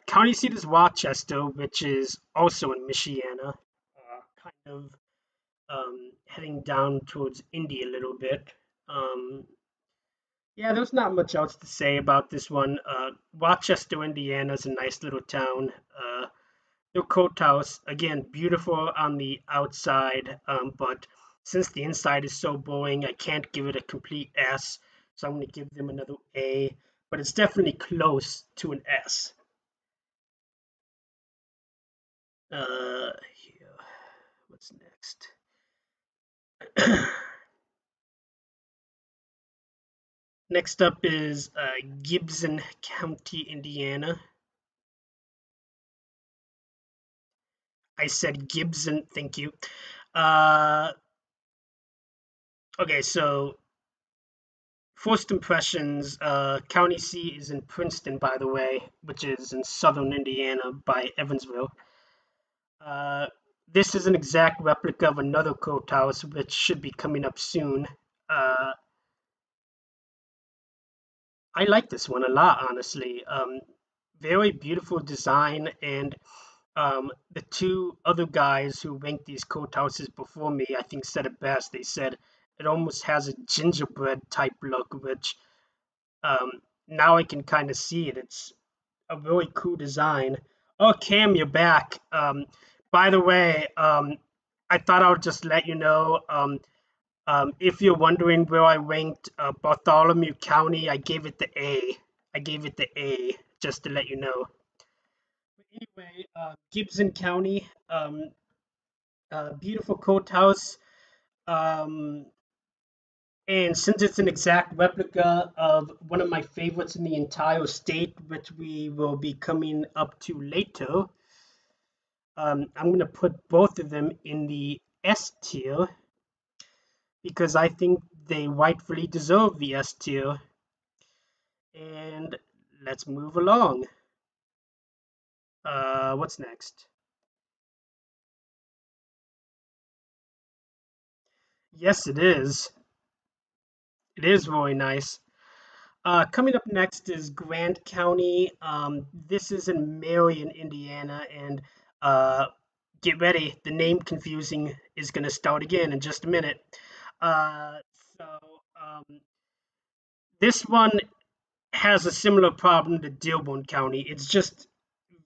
S1: county seat is Rochester, which is also in Michiana, kind of heading down towards Indy a little bit. Um, yeah, there's not much else to say about this one. Rochester, Indiana is a nice little town. The courthouse, again, beautiful on the outside, but since the inside is so boring, I can't give it a complete S, so I'm going to give them another A, but it's definitely close to an S. Here, what's next? Next up is Gibson County, Indiana. I said Gibson, thank you. Uh, okay, so first impressions, county seat is in Princeton, by the way, which is in southern Indiana by Evansville. Uh, this is an exact replica of another courthouse, which should be coming up soon. Uh, I like this one a lot, honestly. Very beautiful design, and the two other guys who ranked these courthouses before me, I think, said it best. They said it almost has a gingerbread type look, which um, now I can kind of see it. It's a really cool design. Oh, Cam, you're back. By the way, I thought I would just let you know. If you're wondering where I ranked Bartholomew County, I gave it the A. I gave it the A just to let you know. But anyway, Gibson County, beautiful courthouse. Um, and since it's an exact replica of one of my favorites in the entire state, which we will be coming up to later, I'm going to put both of them in the S tier because I think they rightfully deserve the S tier. And let's move along. What's next? Yes, it is. It is really nice. Coming up next is Grant County. This is in Marion, Indiana, and get ready. The name confusing is going to start again in just a minute. Uh, so this one has a similar problem to Dealbone County. It's just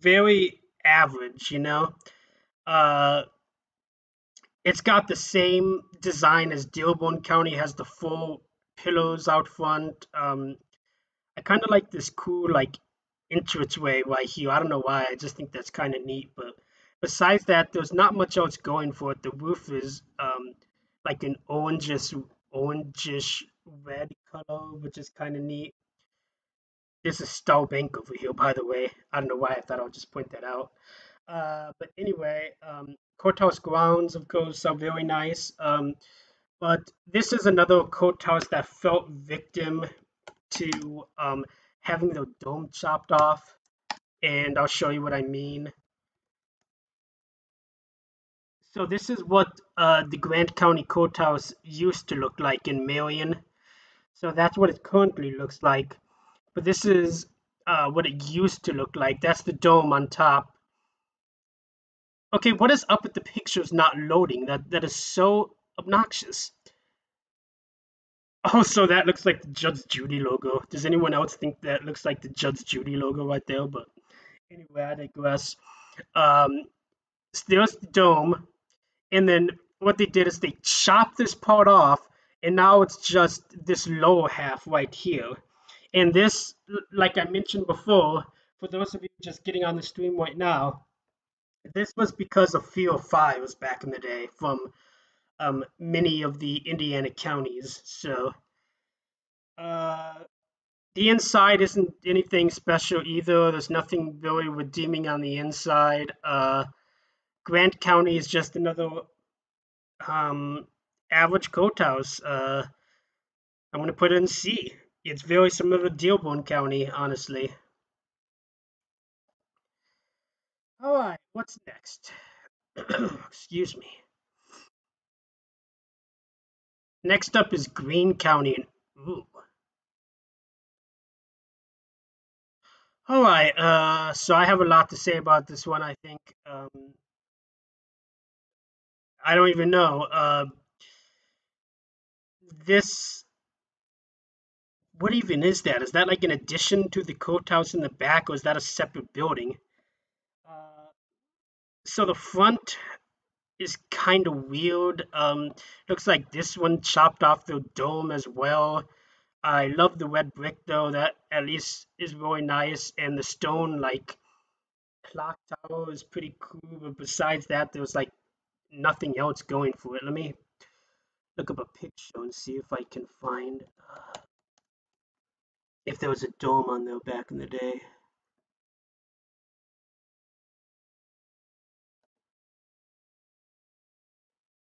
S1: very average, you know. Uh, it's got the same design as Dealbone County. Has the full pillows out front. I kind of like this cool like entranceway right here. I don't know why. I just think that's kind of neat. But besides that, there's not much else going for it. The roof is like an orangish red color, which is kind of neat. This is Star Bank over here, by the way. I don't know why I thought I'll just point that out. But anyway, courthouse grounds, of course, are very nice. But this is another courthouse that felt victim to having the dome chopped off, and I'll show you what I mean. So this is what the Grant County Courthouse used to look like in Marion. So that's what it currently looks like. But this is what it used to look like. That's the dome on top. Okay, what is up with the pictures not loading? That is so obnoxious. Oh, so that looks like the Judge Judy logo. Does anyone else think that looks like the Judge Judy logo right there? But anyway, I digress. Um, there's the dome, and then what they did is they chopped this part off, and now it's just this lower half right here. And this, like I mentioned before, for those of you just getting on the stream right now, this was because of Fear Files back in the day from many of the Indiana counties. So uh, the inside isn't anything special either. There's nothing really redeeming on the inside. Grant County is just another um, average courthouse. I'm going to put it in C. It's very similar to Dealbone County, honestly. All right, what's next? Excuse me. Next up is Greene County. Ooh. All right, so I have a lot to say about this one, I think. I don't even know. This, what even is that? Is that like an addition to the courthouse in the back, or is that a separate building? Uh, so the front is kind of weird. Looks like this one chopped off the dome as well. I love the red brick though. That at least is really nice, and the stone like clock tower is pretty cool. But besides that, there's like nothing else going for it. Let me look up a picture and see if I can find if there was a dome on there back in the day.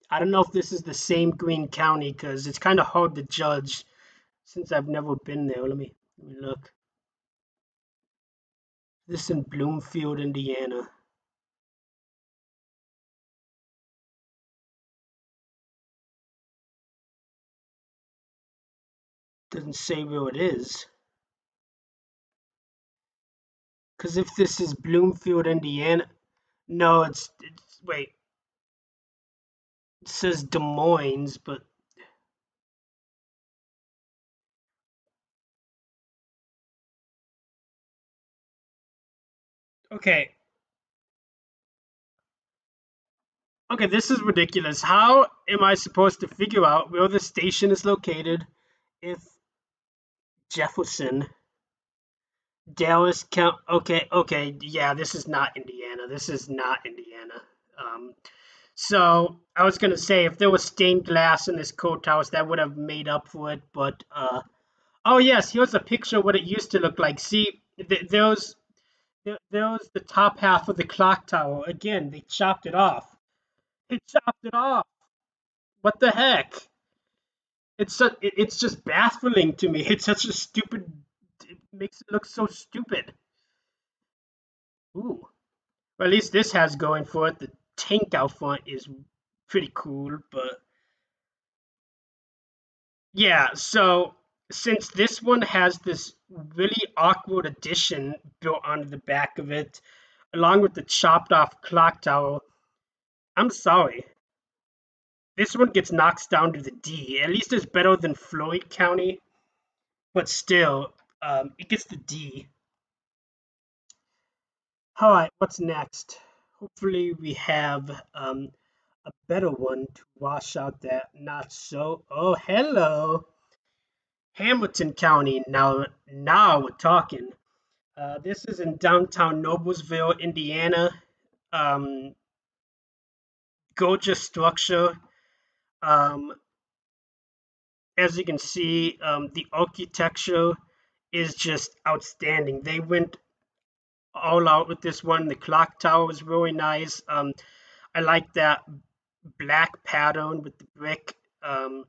S1: I don't know if this is the same Greene County because it's kind of hard to judge since I've never been there. Let me look. This in Bloomfield, Indiana. Doesn't say where it is. Because if this is Bloomfield, Indiana, no, it's wait. It says Des Moines, but okay. Okay, this is ridiculous. How am I supposed to figure out where the station is located if Jefferson, Dallas County? Okay, yeah, this is not Indiana. This is not Indiana. Um, so I was gonna say if there was stained glass in this courthouse, that would have made up for it. But oh yes, here's a picture of what it used to look like. See, there's the top half of the clock tower. Again, they chopped it off. They chopped it off. What the heck? It's just baffling to me. It's such a stupid. It makes it look so stupid. Ooh. Well, at least this has going for it. The tank out front is pretty cool, but yeah. So since this one has this really awkward addition built onto the back of it, along with the chopped off clock tower, I'm sorry. This one gets knocks down to the D. At least it's better than Floyd County, but still, it gets the D. All right, what's next? Hopefully, we have a better one to wash out that not so. Oh, hello, Hamilton County. Now we're talking. This is in downtown Noblesville, Indiana. Um, Gorgeous structure. Um, as you can see, the architecture is just outstanding. They went all out with this one. The clock tower was really nice. I like that black pattern with the brick on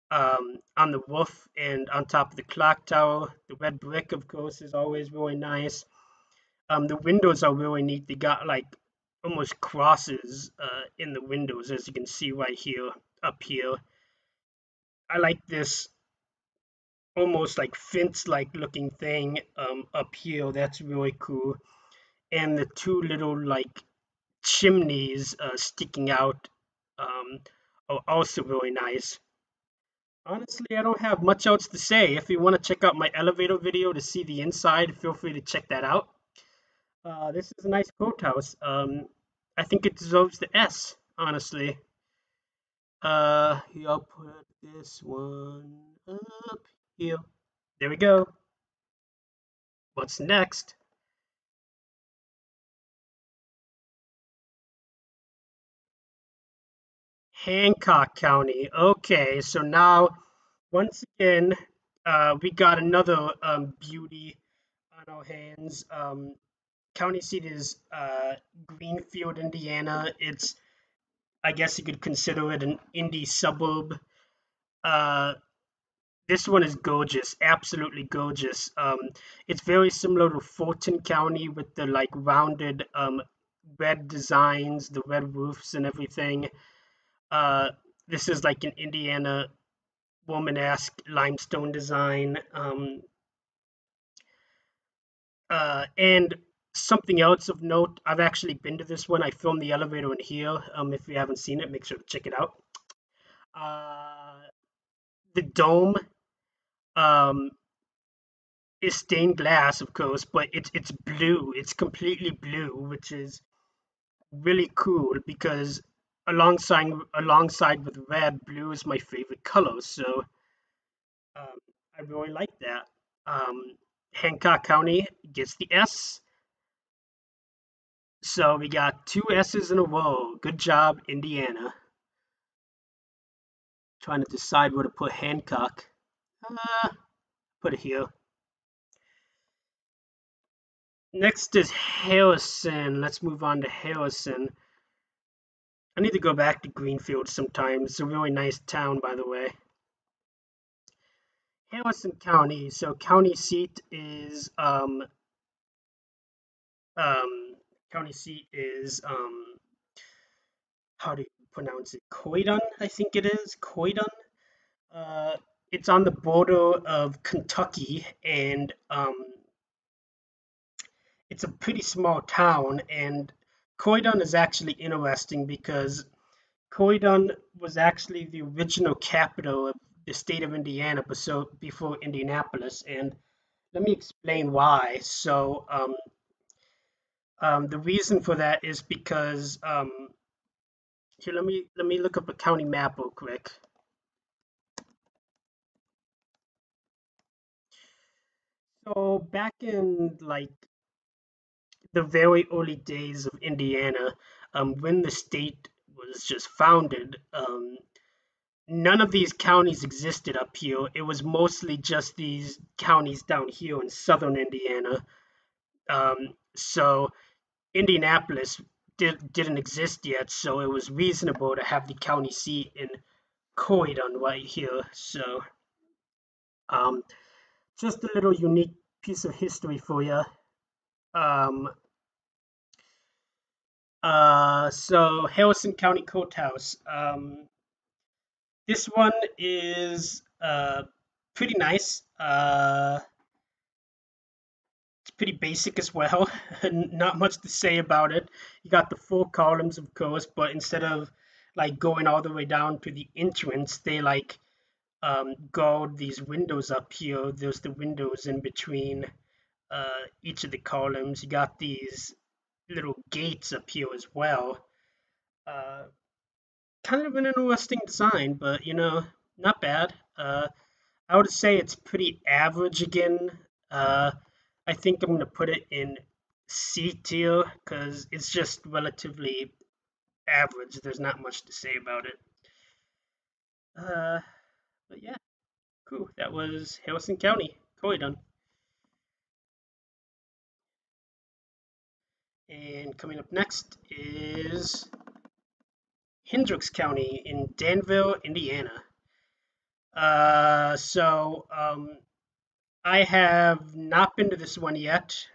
S1: the roof and on top of the clock tower. The red brick, of course, is always really nice. The windows are really neat. They got like almost crosses in the windows, as you can see right here, up here. I like this almost like fence-like looking thing up here. That's really cool. And the two little like chimneys sticking out are also really nice. Honestly, I don't have much else to say. If you want to check out my elevator video to see the inside, feel free to check that out. This is a nice courthouse. I think it deserves the S, honestly. Here, I'll put this one up here. There we go. What's next? Hancock County. Okay, so now, once again, we got another beauty on our hands. County seat is Greenfield, Indiana. It's, I guess you could consider it an indie suburb. Uh, this one is gorgeous, absolutely gorgeous. It's very similar to Fulton County with the like rounded red designs, the red roofs and everything. Uh, this is like an Indiana Romanesque limestone design. And something else of note, I've actually been to this one. I filmed the elevator in here. If you haven't seen it, make sure to check it out. The dome um, is stained glass, of course, but it's blue. It's completely blue, which is really cool because alongside with red, blue is my favorite color. So um, I really like that. Um, Hancock County gets the S. So we got two S's in a row. Good job, Indiana. Trying to decide where to put Hancock. Put it here. Next is Harrison. Let's move on to Harrison. I need to go back to Greenfield sometime. It's a really nice town, by the way. Harrison County. So county seat is um county seat is how do you pronounce it? Croydon, I think it is. Croydon. Uh, it's on the border of Kentucky, and it's a pretty small town. And Croydon is actually interesting because Croydon was actually the original capital of the state of Indiana, before Indianapolis. And let me explain why. So the reason for that is because here, let me look up a county map real quick. So back in like the very early days of Indiana, when the state was just founded, none of these counties existed up here. It was mostly just these counties down here in southern Indiana. So Indianapolis didn't exist yet, so it was reasonable to have the county seat in Croydon right here. So um, just a little unique piece of history for you. Um, so Harrison County Courthouse. This one is pretty nice. It's pretty basic as well. Not much to say about it. You got the four columns, of course, but instead of like going all the way down to the entrance, they like guard these windows up here. There's the windows in between each of the columns. You got these little gates up here as well. Uh, Kind of an interesting design, but not bad. I would say it's pretty average again. I think I'm gonna put it in C tier because it's just relatively average. There's not much to say about it. Uh, but yeah, cool. That was Harrison County, Corydon. And coming up next is Hendricks County in Danville, Indiana. I have not been to this one yet.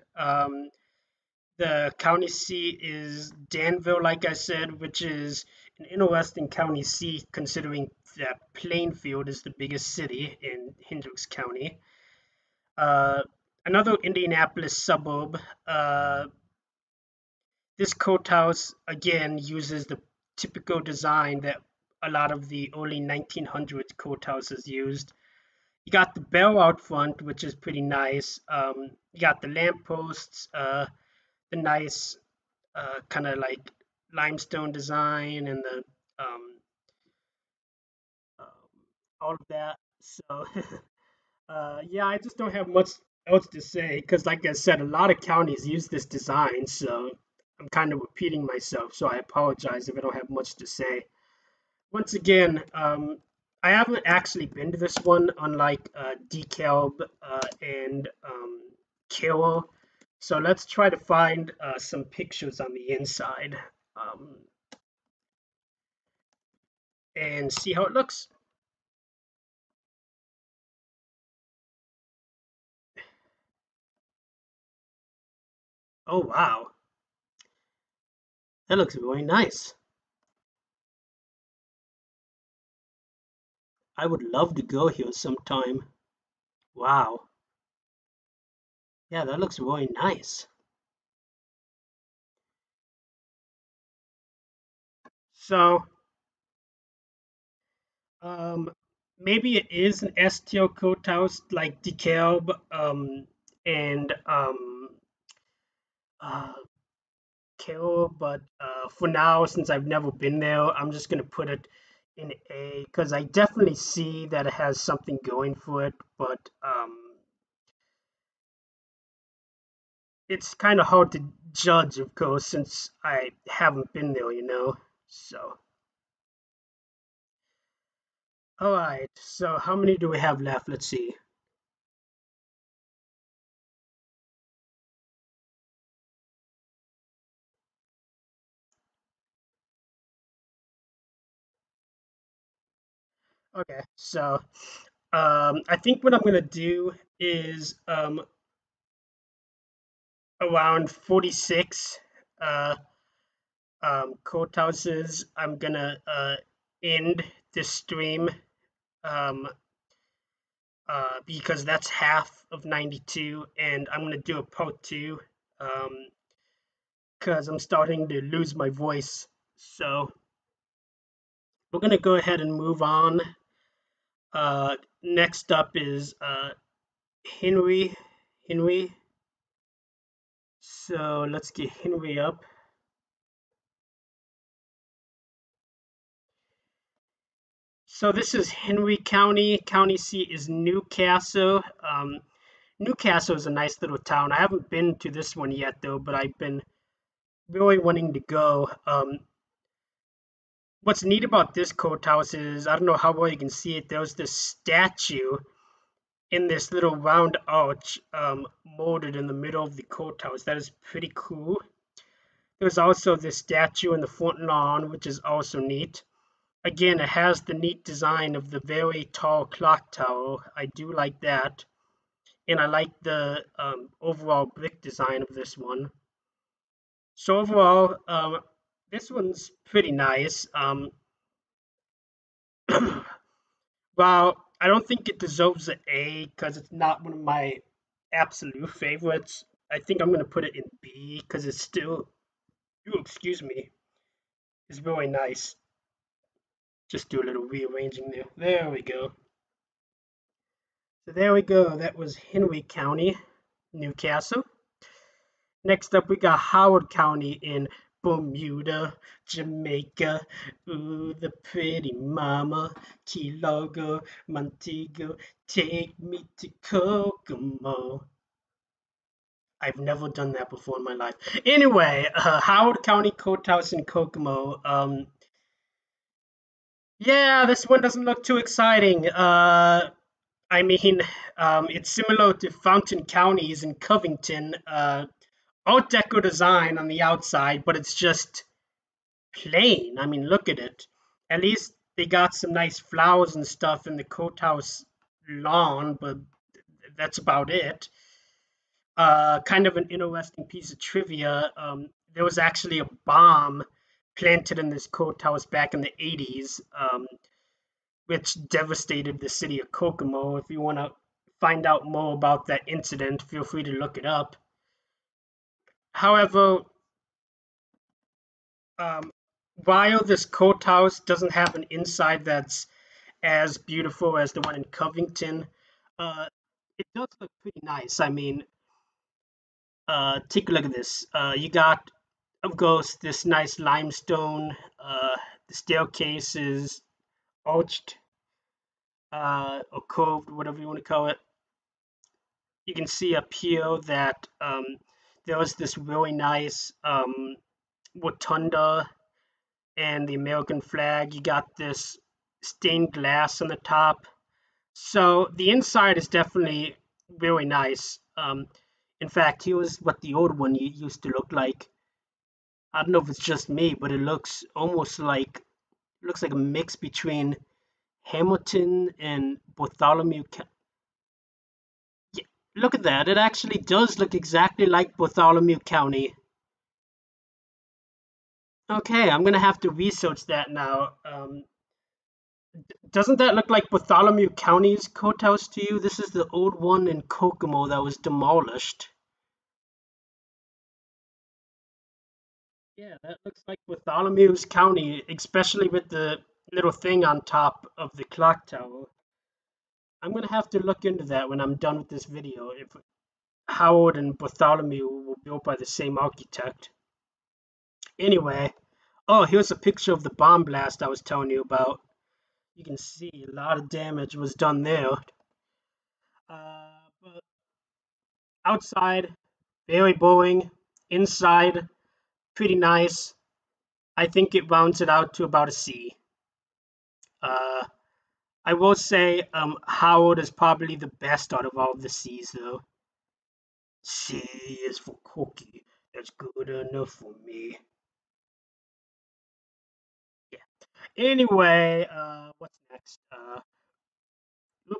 S1: The county seat is Danville, like I said, which is an interesting county seat considering that Plainfield is the biggest city in Hendricks County. Uh, Another Indianapolis suburb. This courthouse again uses the typical design that a lot of the early 1900s courthouses used. You got the bell out front, which is pretty nice. You got the lampposts, the nice kind of like limestone design, and the um, um, all of that. So yeah, I just don't have much else to say because, like I said, a lot of counties use this design. So I'm kind of repeating myself. So I apologize if I don't have much to say. Once again, I haven't actually been to this one, unlike Dekalb and Carroll. So let's try to find some pictures on the inside um, and see how it looks. Oh wow, that looks really nice. I would love to go here sometime. Wow, yeah, that looks really nice. So um, maybe it is an STL courthouse like DeKalb and uh, Carroll, but for now, since I've never been there, I'm just gonna put it in A because I definitely see that it has something going for it, but it's kind of hard to judge, of course, since I haven't been there. So, all right. So, how many do we have left? Let's see. Okay. So, I think what I'm gonna do is around 46 uh courthouses. I'm gonna end this stream um because that's half of 92, and I'm gonna do a part two um because I'm starting to lose my voice. So we're gonna go ahead and move on. Next up is Henry. Henry. So let's get Henry up. So this is Henry County. County seat is Newcastle. Newcastle is a nice little town. I haven't been to this one yet though, but I've been really wanting to go. What's neat about this courthouse is I don't know how well you can see it. There's this statue in this little round arch molded in the middle of the courthouse. That is pretty cool. There's also this statue in the front lawn, which is also neat. Again, it has the neat design of the very tall clock tower. I do like that. And I like the overall brick design of this one. So overall, this one's pretty nice. Well, I don't think it deserves an A because it's not one of my absolute favorites. I think I'm gonna put it in B because it's still, ooh, excuse me, it's really nice. Just do a little rearranging there. There we go. So there we go. That was Henry County, Newcastle. Next up, we got Howard County in Bermuda, Jamaica. Ooh, the pretty mama, Key Largo, Montego, take me to Kokomo. I've never done that before in my life. Anyway, Howard County Courthouse in Kokomo. Yeah, this one doesn't look too exciting. I mean, it's similar to Fountain Counties in Covington. Art Deco design on the outside, but it's just plain. I mean, look at it. At least they got some nice flowers and stuff in the courthouse lawn, but that's about it. Kind of an interesting piece of trivia. There was actually a bomb planted in this courthouse back in the 80s, which devastated the city of Kokomo. If you want to find out more about that incident, feel free to look it up. However, um, while this courthouse doesn't have an inside that's as beautiful as the one in Covington, uh, it does look pretty nice. I mean, take a look at this. You got, of course, this nice limestone. The staircase is arched or curved, whatever you want to call it. You can see up here that there was this really nice rotunda and the American flag. You got this stained glass on the top. So the inside is definitely really nice. In fact, here's what the old one used to look like. I don't know if it's just me, but it looks almost like a mix between Hamilton and Bartholomew. Yeah, look at that. It actually does look exactly like Bartholomew County. Okay, I'm gonna have to research that now. Doesn't that look like Bartholomew County's courthouse to you? This is the old one in Kokomo that was demolished. Yeah, that looks like Bartholomew's County, especially with the little thing on top of the clock tower. I'm gonna have to look into that when I'm done with this video, if Howard and Bartholomew were built by the same architect. Anyway, oh, here's a picture of the bomb blast I was telling you about. You can see a lot of damage was done there. But outside, very boring. Inside, pretty nice. I think it rounds it out to about a C. I will say Howard is probably the best out of all of the C's, though. C is for cookie. That's good enough for me. Yeah. Anyway, what's next?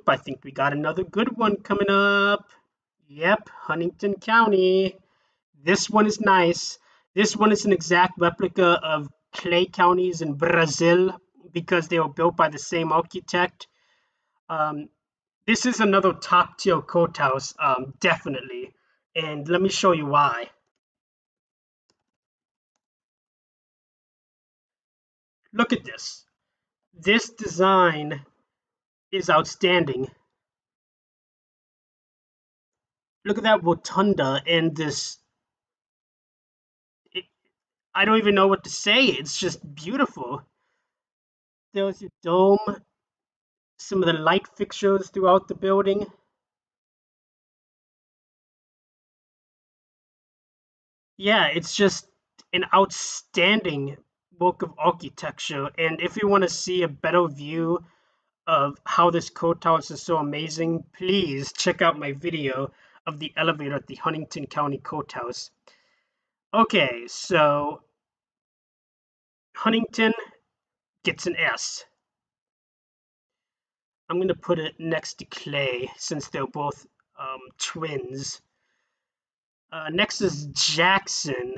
S1: I think we got another good one coming up. Yep, Huntington County. This one is nice. This one is an exact replica of clay counties in Brazil because they were built by the same architect. This is another top tier courthouse, definitely. And let me show you why. Look at this. This design is outstanding. Look at that rotunda and this. I don't even know what to say. It's just beautiful. There's your dome, some of the light fixtures throughout the building. Yeah, it's just an outstanding work of architecture. And if you want to see a better view of how this courthouse is so amazing, please check out my video of the elevator at the Huntington County Courthouse. Okay, so Huntington gets an S. I'm going to put it next to Clay since they're both twins. Next is Jackson,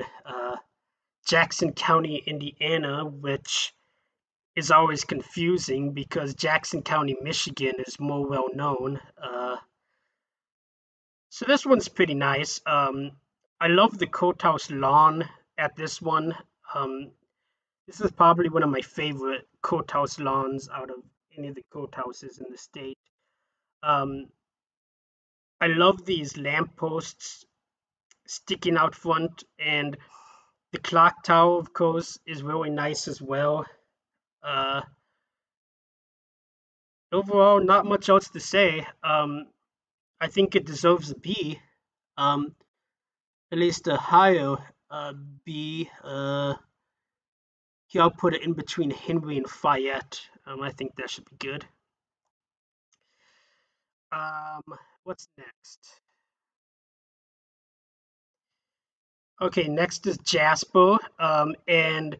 S1: Jackson County, Indiana, which is always confusing because Jackson County, Michigan is more well known. So this one's pretty nice. I love the courthouse lawn at this one. This is probably one of my favorite courthouse lawns out of any of the courthouses in the state. I love these lampposts sticking out front, and the clock tower, of course, is really nice as well. Overall, not much else to say. I think it deserves a B, at least a higher B. Here I'll put it in between Henry and Fayette. I think that should be good. What's next? Okay, next is Jasper. And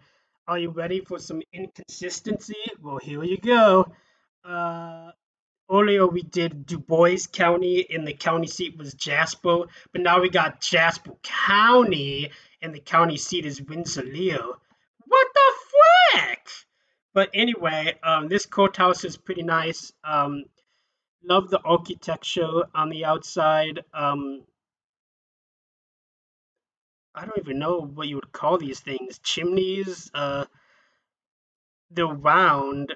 S1: are you ready for some inconsistency? Well, here you go. Earlier we did Du Bois County and the county seat was Jasper, but now we got Jasper County and the county seat is Rensselaer. What the frick? But anyway, this courthouse is pretty nice. Love the architecture on the outside. I don't even know what you would call these things. Chimneys. They're round,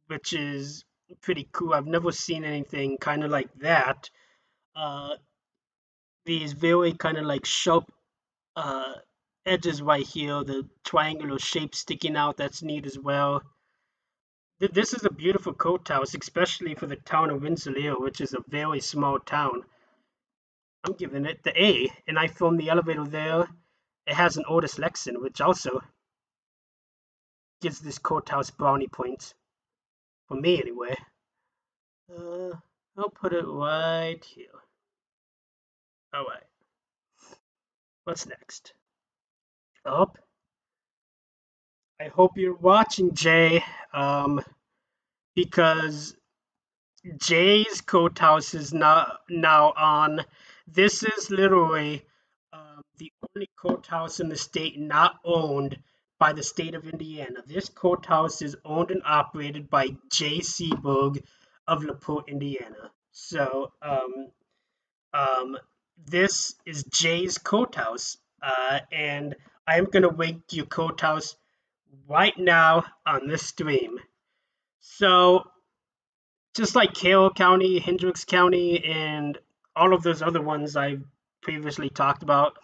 S1: which is pretty cool. I've never seen anything kind of like that. Uh, these very kind of like sharp uh, edges right here, the triangular shape sticking out. That's neat as well. This is a beautiful courthouse, especially for the town of Rensselaer, which is a very small town. I'm giving it the A, and I filmed the elevator there. It has an Otis Lexan, which also gives this courthouse brownie points. For me, anyway. Uh, I'll put it right here. Alright, what's next? Up. I hope you're watching, Jay, because Jay's courthouse is now on. This is literally the only courthouse in the state not owned by the state of Indiana. This courthouse is owned and operated by Jay Seaberg of LaPorte, Indiana. So this is Jay's courthouse, and I am gonna wake your courthouse right now on this stream. So just like Koa County, Hendricks County, and all of those other ones I've previously talked about,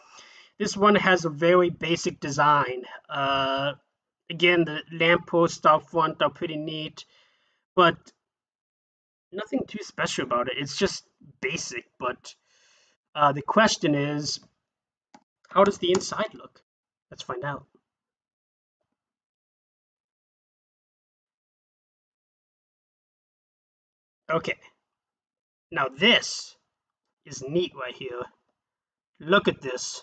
S1: this one has a very basic design. Again, the lampposts out front are pretty neat, but nothing too special about it. It's just basic, but the question is, how does the inside look? Let's find out. Okay, now this is neat right here. Look at this.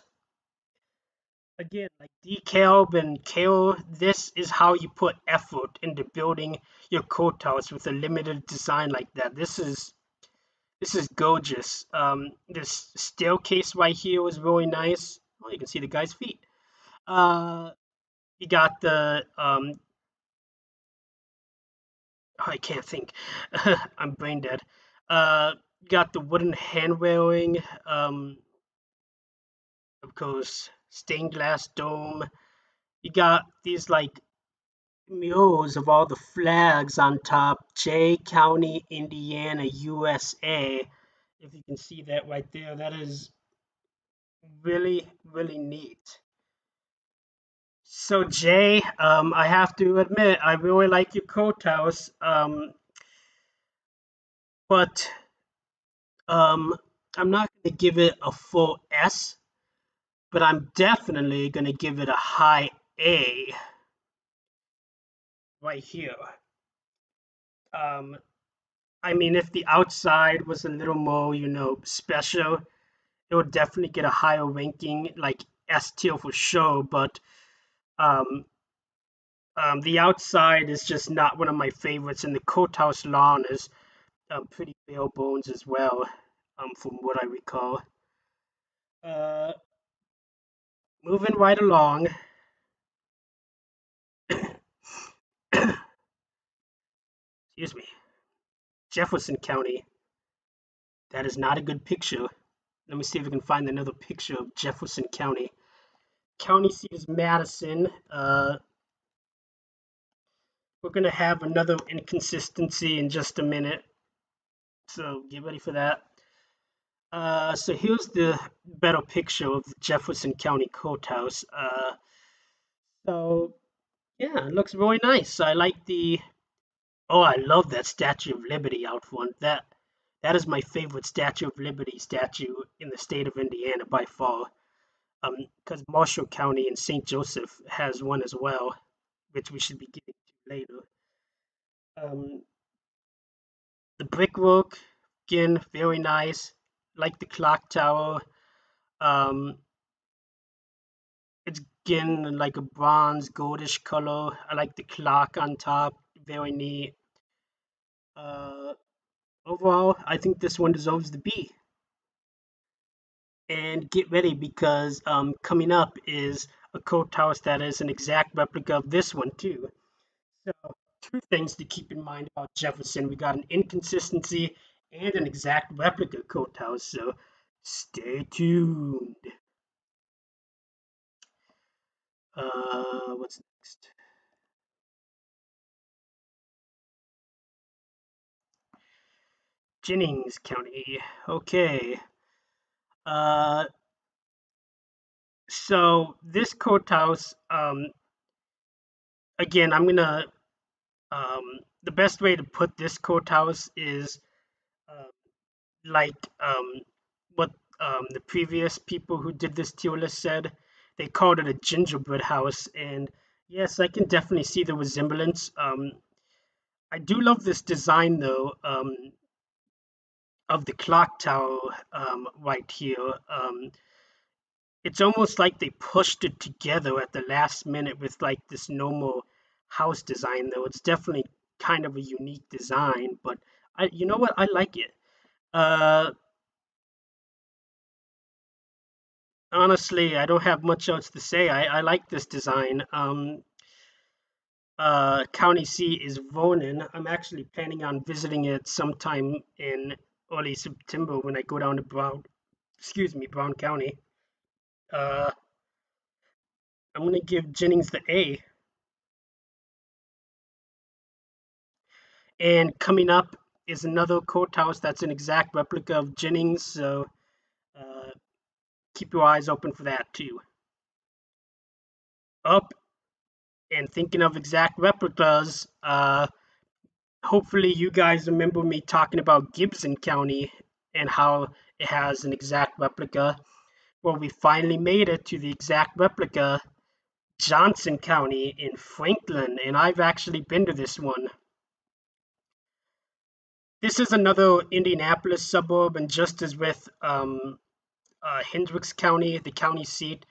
S1: Again, like Dekalb and Kale, this is how you put effort into building your courthouse with a limited design like that. This is gorgeous. This staircase right here was really nice. Oh, you can see the guy's feet. You got the I can't think. I'm brain dead. You got the wooden hand railing. Of course, stained glass dome. You got these like murals of all the flags on top. J County, Indiana, USA. If you can see that right there, that is really, really neat. So Jay, I have to admit, I really like your courthouse, but um, I'm not going to give it a full S, but I'm definitely going to give it a high A right here. Um, I mean, if the outside was a little more, special, it would definitely get a higher ranking, like S tier for sure. But um, the outside is just not one of my favorites, and the courthouse lawn is pretty bare bones as well, from what I recall. Uh, Moving right along. Excuse me. Jefferson County. That is not a good picture. Let me see if I can find another picture of Jefferson County. County seat is Madison. We're going to have another inconsistency in just a minute, so get ready for that. So here's the better picture of the Jefferson County Courthouse. So yeah, it looks really nice. I like the. Oh, I love that Statue of Liberty out front. That is my favorite Statue of Liberty statue in the state of Indiana by far. Because Marshall County and St. Joseph has one as well, which we should be getting to later. Um, the brickwork, again, very nice. Like the clock tower. Um, it's again like a bronze goldish color. I like the clock on top, very neat. Uh, Overall, I think this one deserves the B. And get ready because coming up is a courthouse that is an exact replica of this one too. So two things to keep in mind about Jefferson: we got an inconsistency and an exact replica courthouse. So stay tuned. What's next? Jennings County. Okay. Uh, so this courthouse, again, the best way to put this courthouse is uh, like what the previous people who did this tier list said. They called it a gingerbread house, and yes, I can definitely see the resemblance. I do love this design though, of the clock tower right here. It's almost like they pushed it together at the last minute with like this normal house design though. It's definitely kind of a unique design, but you know what? I like it. Uh, Honestly, I don't have much else to say. I like this design. County seat is Vernon. I'm actually planning on visiting it sometime in early September when I go down to Brown County. Uh, I'm gonna give Jennings the A. And coming up is another courthouse that's an exact replica of Jennings, so uh, keep your eyes open for that too. Up and thinking of exact replicas, hopefully you guys remember me talking about Gibson County and how it has an exact replica. Well, we finally made it to the exact replica, Johnson County in Franklin, and I've actually been to this one. This is another Indianapolis suburb, and just as with Hendricks County, the county seat,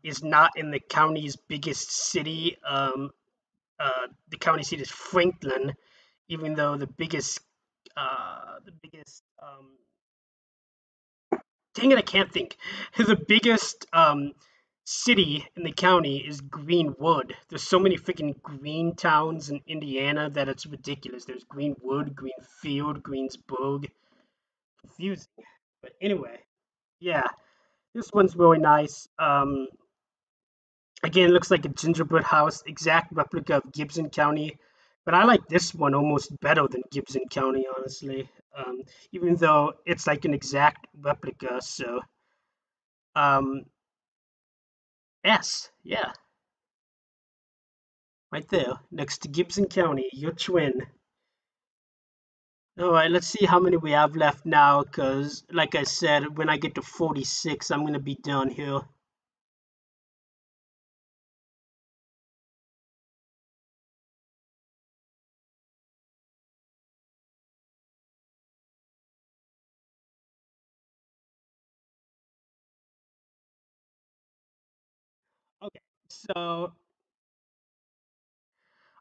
S1: is not in the county's biggest city. The county seat is Franklin, even though the biggest dang it, I can't think. The biggest city in the county is Greenwood. There's so many freaking green towns in Indiana that it's ridiculous. There's Greenwood, Greenfield, Greensburg. Confusing. But anyway, yeah, this one's really nice. Again, it looks like a gingerbread house, exact replica of Gibson County. But I like this one almost better than Gibson County, honestly. Even though it's like an exact replica. So, um, S, yeah, right there, next to Gibson County, your twin. All right, let's see how many we have left now, because, like I said, when I get to 46, I'm going to be done here. Okay, so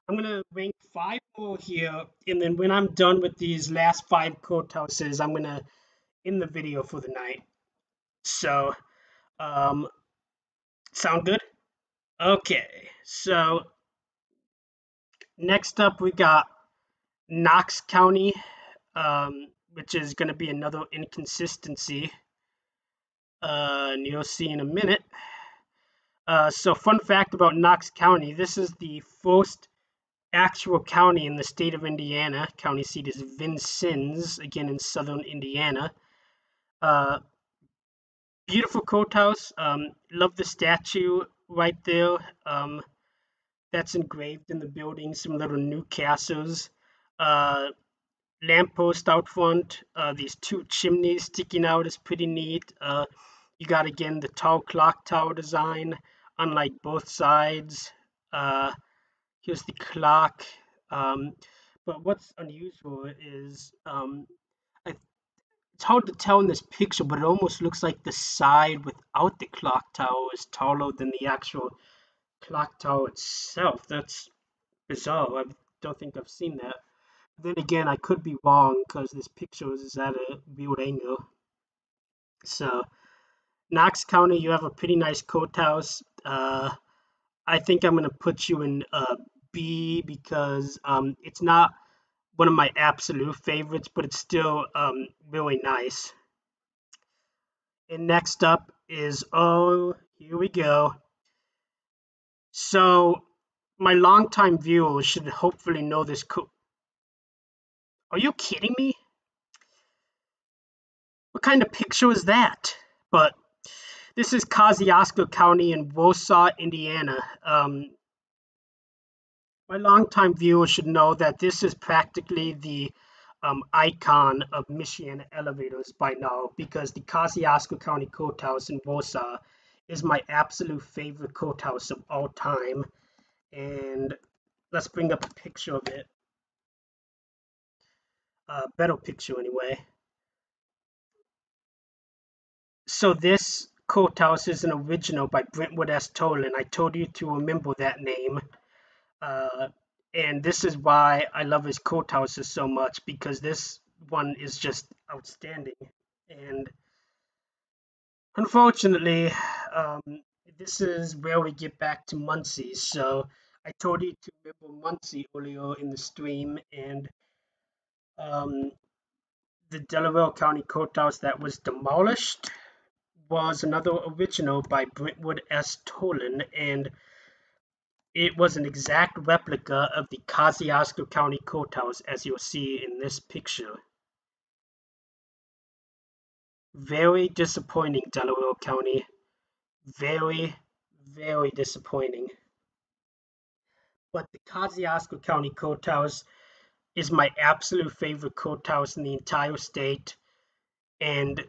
S1: I'm gonna rank five more here, and then when I'm done with these last five courthouses, I'm gonna end the video for the night. So, um, sound good? Okay, so next up we got Knox County, which is gonna be another inconsistency, and you'll see in a minute. So, fun fact about Knox County: this is the first actual county in the state of Indiana. County seat is Vincennes, again in southern Indiana. Uh, Beautiful courthouse. Love the statue right there. That's engraved in the building. Some little Newcastles. Uh, Lamppost out front. These two chimneys sticking out is pretty neat. You got again the tall clock tower design, unlike both sides. Uh, Here's the clock. Um, but what's unusual is it's hard to tell in this picture, but it almost looks like the side without the clock tower is taller than the actual clock tower itself. That's bizarre. I don't think I've seen that. Then again, I could be wrong because this picture is at a weird angle. So Knox County, you have a pretty nice courthouse. I think I'm gonna put you in B because it's not one of my absolute favorites, but it's still really nice. And next up is, oh, here we go. So my longtime viewers should hopefully know this. Are you kidding me? What kind of picture is that? But this is Kosciuszko County in Warsaw, Indiana. My longtime viewers should know that this is practically the icon of Michigan elevators by now, because the Kosciuszko County Courthouse in Warsaw is my absolute favorite courthouse of all time. And let's bring up a picture of it. Better picture anyway. So this courthouse is an original by Brentwood S. Tolan. I told you to remember that name. Uh, and this is why I love his courthouses so much, because this one is just outstanding. And unfortunately, um, this is where we get back to Muncie. So I told you to remember Muncie earlier in the stream, and um, the Delaware County Courthouse that was demolished was another original by Brentwood S. Tolan, and it was an exact replica of the Kosciuszko County Courthouse, as you'll see in this picture. Very disappointing, Delaware County. Very, very disappointing. But the Kosciuszko County Courthouse is my absolute favorite courthouse in the entire state, and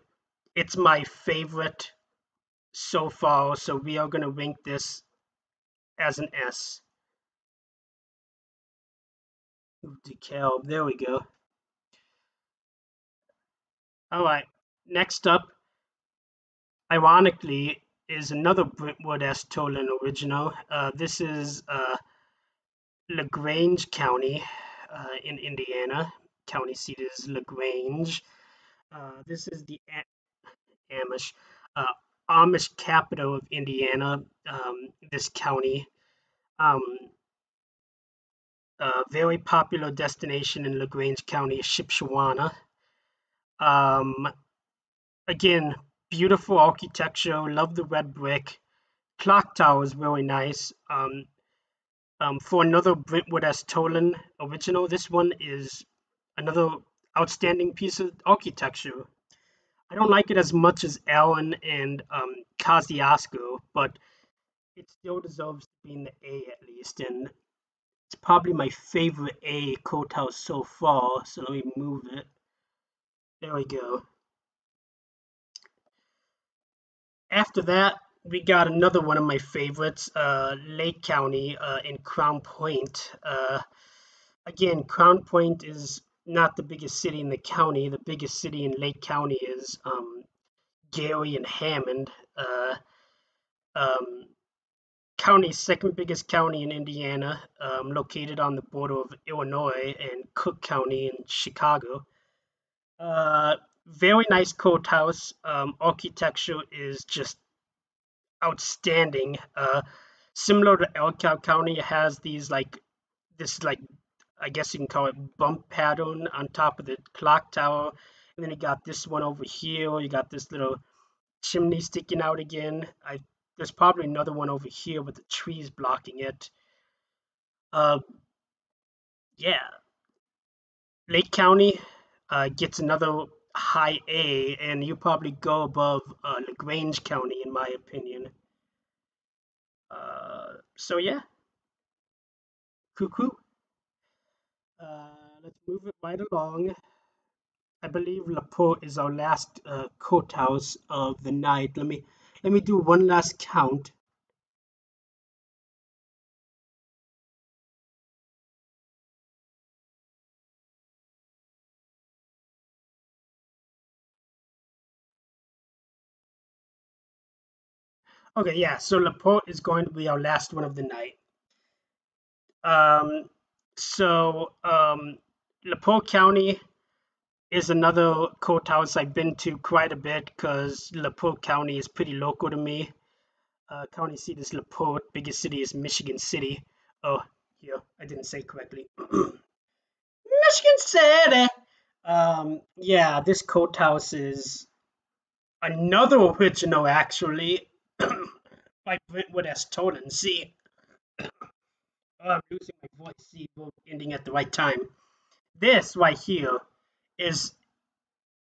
S1: it's my favorite so far, so we are going to rank this as an S. Dekalb, there we go. All right, next up, ironically, is another Brentwood S. Tolan original. This is LaGrange County in Indiana. County seat is LaGrange. This is the Amish uh, Amish capital of Indiana. This county, um, very popular destination in LaGrange County is Shipshewana. Um, Again, beautiful architecture. Love the red brick. Clock tower is really nice. For another Brentwood S. Tolan original, this one is another outstanding piece of architecture. I don't like it as much as Allen and Kosciuszko, but it still deserves to be in the A at least, and it's probably my favorite A courthouse so far. So let me move it. There we go. After that, we got another one of my favorites, Lake County in Crown Point. Again, Crown Point is not the biggest city in the county. The biggest city in Lake County is Gary and Hammond. Um, County's second biggest county in Indiana, located on the border of Illinois and Cook County in Chicago. Very nice courthouse. Architecture is just outstanding. Similar to Elkhout County, it has these like I guess you can call it bump pattern on top of the clock tower, and then you got this one over here. You got this little chimney sticking out again. There's probably another one over here with the trees blocking it. Uh, yeah, Lake County gets another high A, and you probably go above LaGrange County in my opinion. So yeah, cuckoo. Let's move it right along. I believe Laporte is our last courthouse of the night. Let me do one last count. Okay, yeah. So Laporte is going to be our last one of the night. Um, so LaPorte County is another courthouse I've been to quite a bit because LaPorte County is pretty local to me. County seat is LaPorte, biggest city is Michigan City. Oh, here, I didn't say correctly. Michigan City! Yeah, this courthouse is another original actually by Brentwood S. Tolan. See, I'm losing my voice. See, we're ending at the right time. This right here is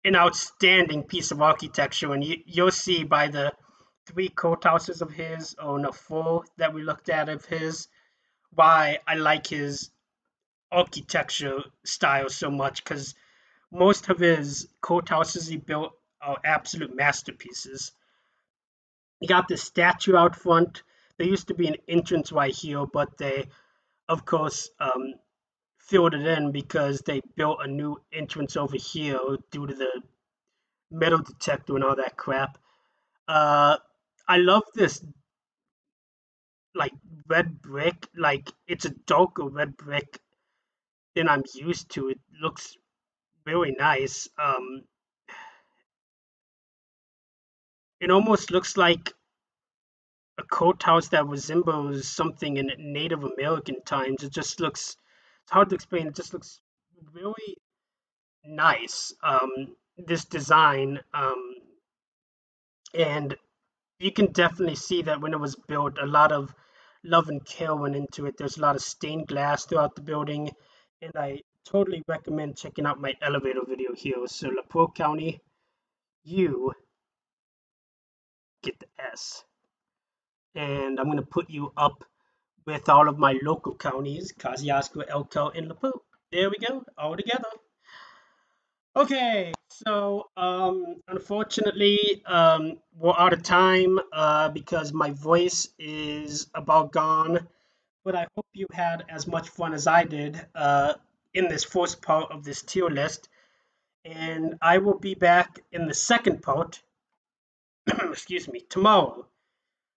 S1: an outstanding piece of architecture, and you'll see by the 3 courthouses of his, or no, 4 that we looked at of his, why I like his architecture style so much. Because most of his courthouses he built are absolute masterpieces. You got the statue out front. There used to be an entrance right here, but they, of course, filled it in because they built a new entrance over here due to the metal detector and all that crap. Uh, I love this like red brick. Like it's a darker red brick than I'm used to. It looks very nice. It almost looks like a courthouse that resembles something in Native American times. It just looks, it's hard to explain. It just looks really nice. This design, and you can definitely see that when it was built, a lot of love and care went into it. There's a lot of stained glass throughout the building, and I totally recommend checking out my elevator video here. So LaPorte County, you get the S. And I'm going to put you up with all of my local counties, Kosciuszko, Elkhout, and LaPorte. There we go, all together. Okay, so unfortunately, we're out of time because my voice is about gone. But I hope you had as much fun as I did in this first part of this tier list. And I will be back in the second part, excuse me, tomorrow.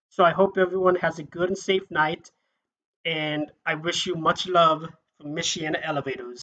S1: So I hope everyone has a good and safe night. And I wish you much love from Michiana Elevators.